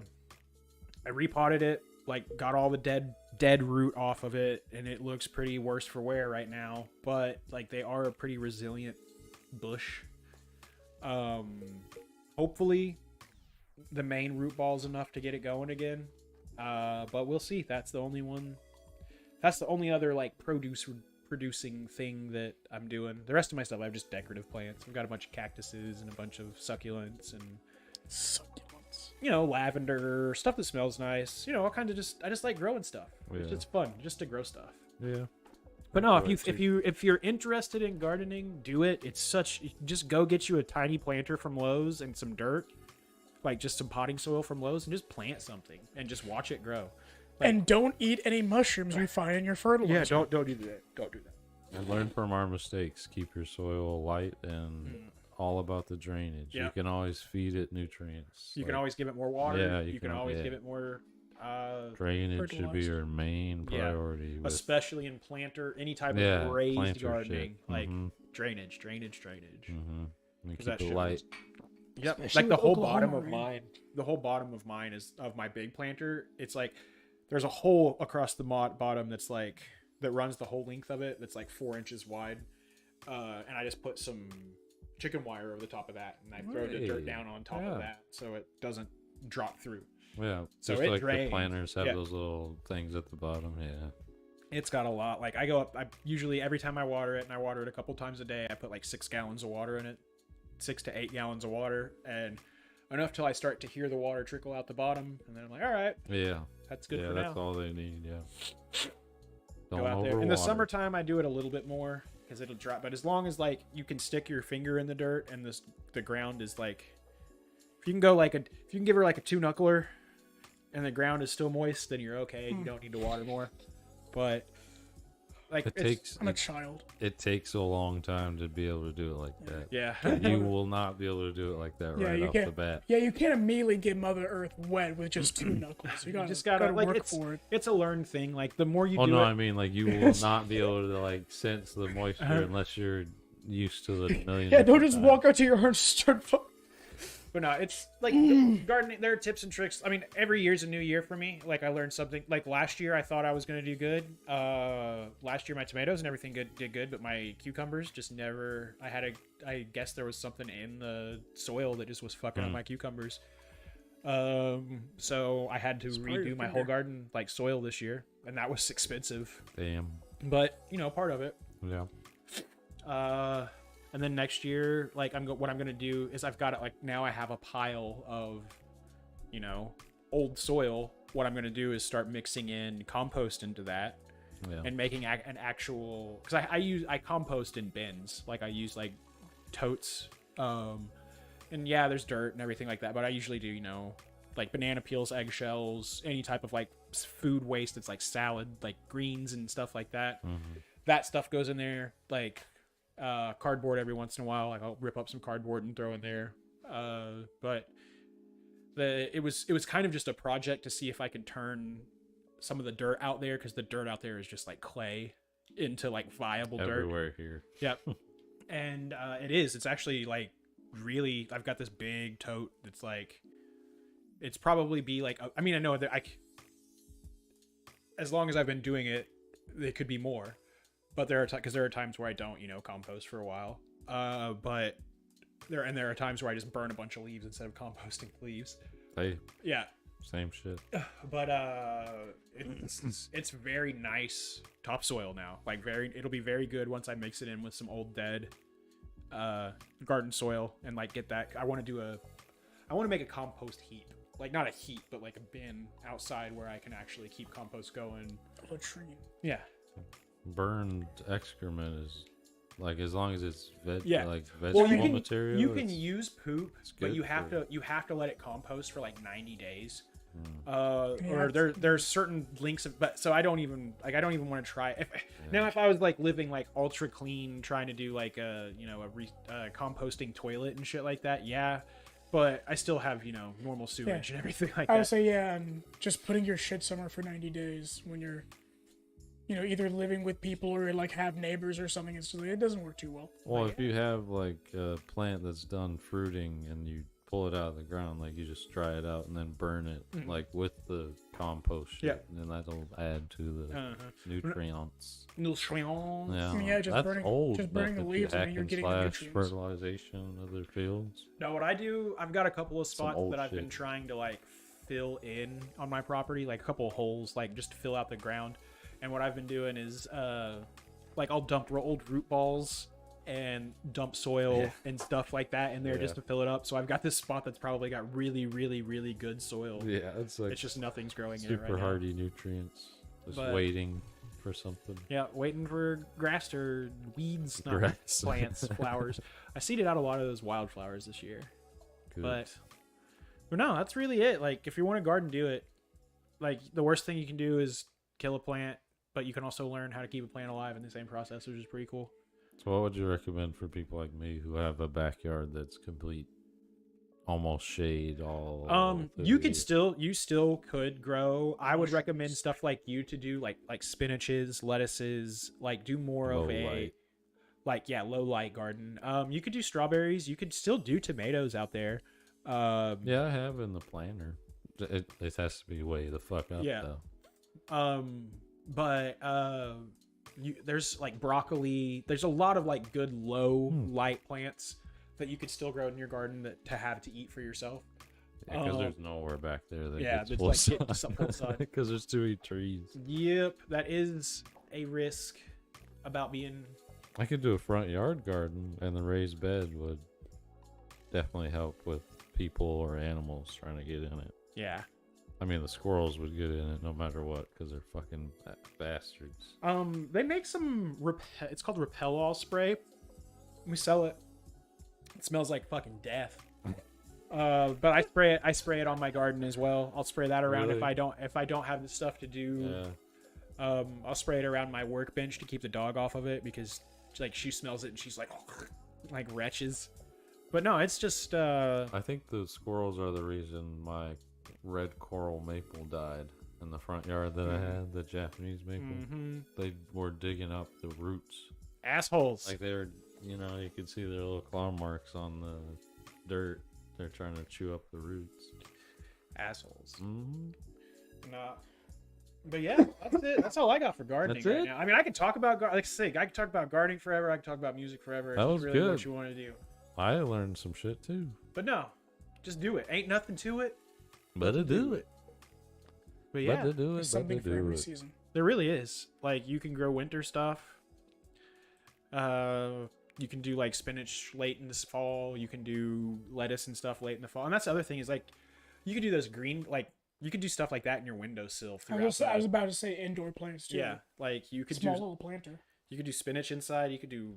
repotted it, like got all the dead root off of it, and it looks pretty worse for wear right now. But like they are a pretty resilient bush. Hopefully the main root ball is enough to get it going again. But we'll see. That's the only one. That's the only other like producing thing that I'm doing. The rest of my stuff, I have just decorative plants. I've got a bunch of cactuses and a bunch of succulents and Succulents. lavender, stuff that smells nice. All kinds of I just like growing stuff. It's Yeah. just fun just to grow stuff. Yeah. But no, Enjoy it too. if you're interested in gardening, do it. Just go get you a tiny planter from Lowe's and some dirt, like just some potting soil from Lowe's, and just plant something and just watch it grow. Like- And don't eat any mushrooms you find in your fertilizer. Yeah, don't do that. Don't do that. And learn from our mistakes. Keep your soil light and all about the drainage. Yeah. You can always feed it nutrients. You can Like, always give it more water. Yeah, you can can- always yeah. give it more, drainage should be fertilizer. your main Yeah. priority. with- especially in planter, any type Yeah, of raised planter gardening, shit. like Mhm. drainage. And 'Cause keep that it shit light. was- Yep, Especially like the with whole Oklahoma, bottom of right? mine. The whole bottom of mine is of my big planter. It's like there's a hole across the bottom that's like that runs the whole length of it. That's like 4 inches wide, and I just put some chicken wire over the top of that, and I throw the dirt Hey, down on top yeah. of that so it doesn't drop through. Yeah. So just it like drains. the planters have Yeah. those little things at the bottom. Yeah. It's got a lot. Like I go up. I usually every time I water it, and I water it a couple times a day, I put like 6 gallons of water in it, 6 to 8 gallons of water, and enough till I start to hear the water trickle out the bottom, and then I'm like, all right, Yeah. that's good yeah, for that's now. all they need. Yeah. Don't Go out there. In overwater. the summertime, I do it a little bit more because it'll drop. But as long as like you can stick your finger in the dirt and the ground is like, if you can give her like a 2-knuckler, and the ground is still moist, then you're okay. You don't need to water more. But like I'm a child. It takes a long time to be able to do it like that. yeah. You will not be able to do it like that Yeah, right you off can't. the bat. Yeah, you can't immediately get Mother Earth wet with just 2 knuckles. You gotta, just gotta like work it's for it. it's a learned thing. Like the more you Oh do no, it, I mean like you will not be able to like sense the moisture unless you're used to the million. Yeah, don't different just times. walk out to your house and start. But no, it's like gardening. There are tips and tricks. I mean, every year's a new year for me. Like I learned something. Like last year, I thought I was gonna do good. Last year my tomatoes and everything did good, but my cucumbers just never. I guess there was something in the soil that just was fucking up my cucumbers. So I had to redo my whole garden, like soil this year, and that was expensive. Damn. But you know, part of it. Yeah. And then next year, like what I'm gonna do is I've got it like now I have a pile of, you know, old soil. What I'm gonna do is start mixing in compost into that, and making an actual, because I compost in bins. Like I use like totes, and yeah, there's dirt and everything like that. But I usually do, you know, like banana peels, eggshells, any type of like food waste that's like salad, like greens and stuff like that. That stuff goes in there. Like cardboard every once in a while. Like I'll rip up some cardboard and throw in there. But it was kind of just a project to see if I could turn some of the dirt out there, because the dirt out there is just like clay, into like viable dirt everywhere here. Yep. And it's actually like really, I've got this big tote that's like, it's probably be like, I mean, I know that as long as I've been doing it, it could be more. But there are times where I don't, you know, compost for a while. But there are times where I just burn a bunch of leaves instead of composting leaves. Hey. Yeah. Same shit. But it's very nice topsoil now. Like it'll be very good once I mix it in with some old dead garden soil and like get that. I want to make a compost heap. Like not a heap, but like a bin outside where I can actually keep compost going. A latrine. Yeah. Burned excrement is like, as long as it's like vegetable well, material. You can use poop, but you have to let it compost for like 90 days. Or there's certain links of, but so I don't even want to try. Now if I was like living like ultra clean, trying to do like a composting toilet and shit like that, yeah. But I still have, you know, normal sewage and everything like that. I would say, yeah, and just putting your shit somewhere for 90 days when you're, you know, either living with people or like have neighbors or something, it doesn't work too well. Well, if you have like a plant that's done fruiting and you pull it out of the ground, like you just dry it out and then burn it like with the compost shit, and then that'll add to the nutrients. Yeah, just burning the leaves, and then you're getting the nutrients. Fertilization of their fields. Now, what I do, I've got a couple of spots that I've been shit. trying to like fill in on my property, like a couple of holes, like just to fill out the ground. And what I've been doing is, like I'll dump old root balls and dump soil and stuff like that in there just to fill it up. So I've got this spot that's probably got really, really, really good soil. Yeah, it's like, it's just nothing's growing in it super right hardy nutrients. Just waiting for something. Yeah, waiting for grass or weeds, not Grass. plants, flowers. I seeded out a lot of those wildflowers this year. Good. But no, that's really it. Like, if you want a garden, do it. Like, the worst thing you can do is kill a plant, but you can also learn how to keep a plant alive in the same process, which is pretty cool. So what would you recommend for people like me who have a backyard that's complete, almost shade all? You still could grow. I would recommend stuff like you to do like spinaches, lettuces, like do more of a low light garden. You could do strawberries. You could still do tomatoes out there. Yeah, I have in the planter. It has to be way the fuck up though. But there's like broccoli. There's a lot of like good low light plants that you could still grow in your garden to have to eat for yourself. Yeah, because there's nowhere back there that gets it's full like sun. get some full sun. Because there's too many trees. Yep, that is a risk about being. I could do a front yard garden, and the raised bed would definitely help with people or animals trying to get in it. Yeah. I mean, the squirrels would get in it no matter what, because they're fucking bastards. They make some it's called Repel All spray. We sell it. It smells like fucking death. But I spray it on my garden as well. I'll spray that around Really? if I don't have the stuff to do. Yeah. I'll spray it around my workbench to keep the dog off of it, because like she smells it and she's like retches. But no, it's just I think the squirrels are the reason my red coral maple died in the front yard that I had, the Japanese maple. They were digging up the roots. Assholes. Like they were, you could see their little claw marks on the dirt. They're trying to chew up the roots. Assholes. Mm-hmm. Nah. But yeah, that's it. That's all I got for gardening That's right it? now. I mean, I could talk about like I say, I could talk about gardening forever. I could talk about music forever. It's That just was really good. what you want to do. I learned some shit too. But no, just do it. Ain't nothing to it. Better do it. But yeah, Better do There's it. something Better for do every it. season. there really is. Like you can grow winter stuff. You can do like spinach late in this fall. You can do lettuce and stuff late in the fall. And that's the other thing is like you can do those green like you can do stuff like that in your windowsill I throughout. was about to say indoor plants too. Yeah, like you could Small do little planter. you could do spinach inside. You could do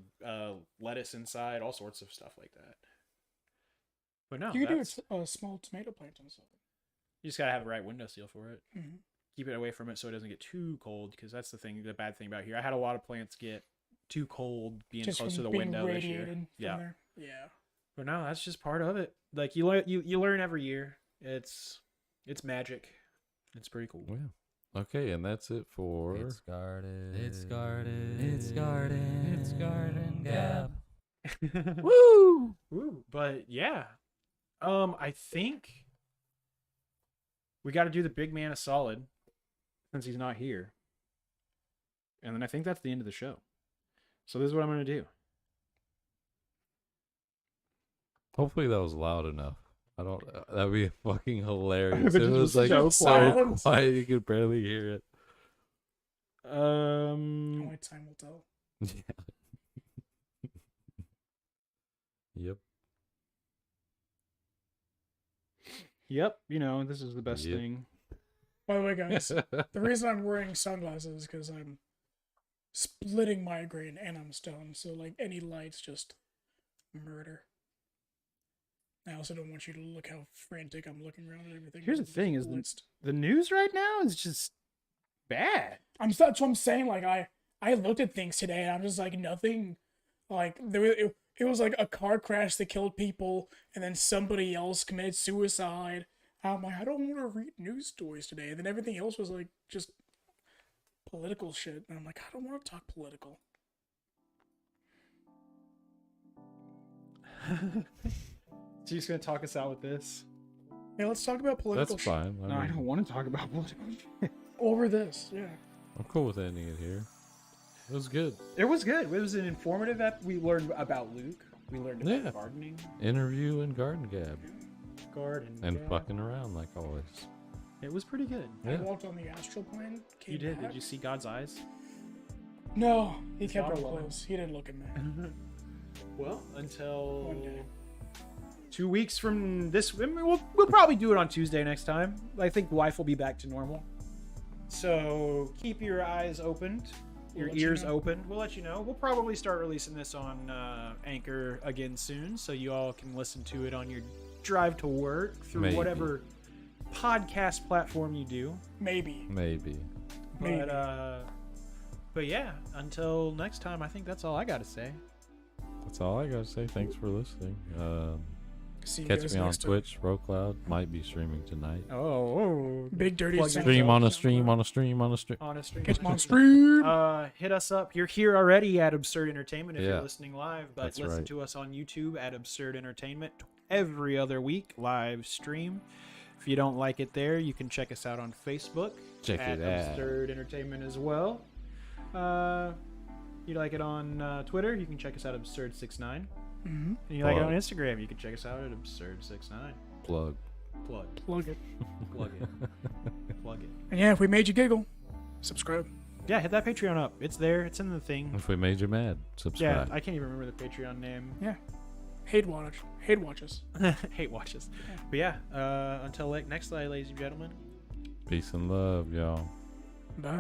lettuce inside. All sorts of stuff like that. But no, You could do that's- a small tomato plant on something. you just gotta have the right windowsill for it. Mm-hmm. Keep it away from it so it doesn't get too cold because that's the thing. The bad thing about here, I had a lot of plants get too cold being Just close from to the being window this radiated year. from Yeah. there. Yeah. But no, that's just part of it. Like you learn, you learn every year. It's magic. It's pretty cool. Yeah. Okay, and that's it for. It's guarded. It's guarded. It's guarded. It's garden gab. Woo! Woo! But yeah, I think we got to do the big man a solid since he's not here, and then I think that's the end of the show. So this is what I'm gonna do. Hopefully that was loud enough. I don't. That'd be fucking hilarious. If It it was was like so so quiet. quiet you could barely hear it. Only time will tell. Yeah. Yep. Yep. You know, this is the best Yep. thing. By the way, guys, the reason I'm wearing sunglasses is because I'm splitting migraine and I'm stoned. So like any lights, just murder. I also don't want you to look how frantic I'm looking around and everything. Here's the It's thing: is blitzed. the news right now is just bad. That's what I'm saying. Like I looked at things today and I'm just like nothing. Like it was like a car crash that killed people and then somebody else committed suicide. I'm like, I don't want to read news stories today. And then everything else was like just political shit. And I'm like, I don't want to talk political. So you're just gonna talk us out with this? Yeah, let's talk about political That's shit. fine. No, I don't want to talk about political shit. Over this, yeah. I'm cool with ending it here. It was good. It was good. It was an informative we learned about Luke. We learned about Yeah. gardening. Interview and garden gab. Garden. And yeah. fucking around like always. It was pretty good. I Yeah. walked on the astral plane. Came You did. back. Did you see God's eyes? No, he It's kept not it alone. close. He didn't look at me. Well, until One day. 2 weeks from this, I mean, we'll probably do it on Tuesday next time. I think life will be back to normal. So keep your eyes opened, your We'll let you ears know. open. We'll let you know. We'll probably start releasing this on Anchor again soon, so you all can listen to it on your drive to work through Maybe. whatever podcast platform you do. Maybe. Maybe. Maybe. But yeah, until next time, I think that's all I got to say. That's all I gotta say. Thanks for listening. See you Catch guys me on next time. Twitch. Rocloud might be streaming tonight. Oh, Big dirty Plug Santa. Stream on a Claus. stream on a stream on a stream. on a stream. Catch me on stream. Hit us up. You're here already at Absurd Entertainment if Yeah. you're listening live, but That's listen right. to us on YouTube at Absurd Entertainment every other week, live stream. If you don't like it there, you can check us out on Facebook Check at it out. Absurd Entertainment as well. You like it on Twitter, you can check us out at Absurd69. Mm-hmm. And you like it on Plug. Instagram, you can check us out at Absurd69. Plug. Plug. Plug it. Plug it. Plug it. And yeah, if we made you giggle, subscribe. Yeah, hit that Patreon up. It's there. It's in the thing. If we made you mad, Yeah, subscribe. I can't even remember the Patreon name. Yeah. Hate watches. Hate watches. But yeah, until next time, ladies and gentlemen. Peace and love, y'all. Bye.